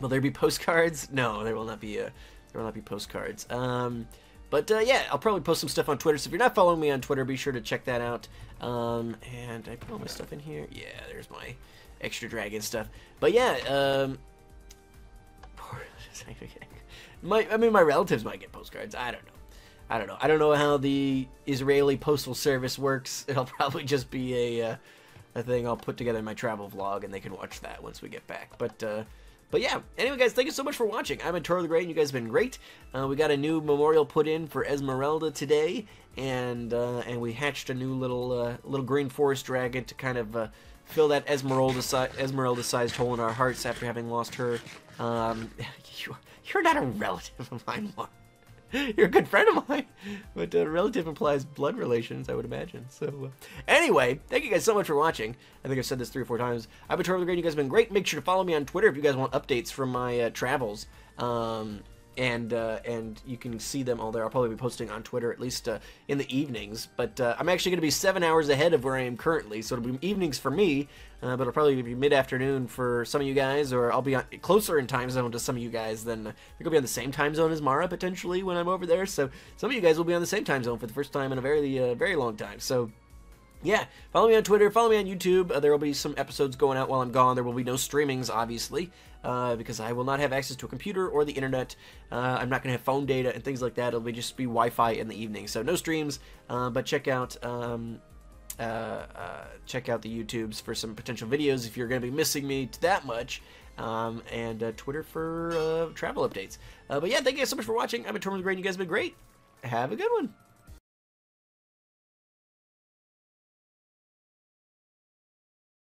Will there be postcards? No, there will not be. There will not be postcards. But yeah, I'll probably post some stuff on Twitter. So if you're not following me on Twitter, be sure to check that out. And I put all my stuff in here. Yeah, there's my extra dragon stuff. But yeah, I mean, my relatives might get postcards. I don't know. I don't know how the Israeli postal service works. It'll probably just be a thing I'll put together in my travel vlog, and they can watch that once we get back. But yeah, anyway, guys, thank you so much for watching. I'm TortimerTheGrey, and you guys have been great. We got a new memorial put in for Esmeralda today, and we hatched a new little green forest dragon to kind of fill that Esmeralda-sized hole in our hearts after having lost her. You're not a relative of mine, Mark. You're a good friend of mine, but relative implies blood relations, I would imagine. So, anyway, thank you guys so much for watching. I think I've said this 3 or 4 times. I've been TortimerTheGrey. You guys have been great. Make sure to follow me on Twitter if you guys want updates from my travels. And you can see them all there. I'll probably be posting on Twitter at least in the evenings. But I'm actually going to be 7 hours ahead of where I am currently, so it'll be evenings for me. But it'll probably be mid-afternoon for some of you guys, or I'll be closer in time zone to some of you guys than I think I'll be on the same time zone as Mara potentially when I'm over there. So some of you guys will be on the same time zone for the first time in a very long time. So yeah, follow me on Twitter, follow me on YouTube. There will be some episodes going out while I'm gone. There will be no streamings, obviously, because I will not have access to a computer or the internet. I'm not going to have phone data and things like that. It'll just be Wi-Fi in the evening, so no streams. But check out the YouTubes for some potential videos if you're going to be missing me that much. And Twitter for travel updates. But yeah, thank you guys so much for watching. I've been TortimerTheGrey, and you guys have been great. Have a good one.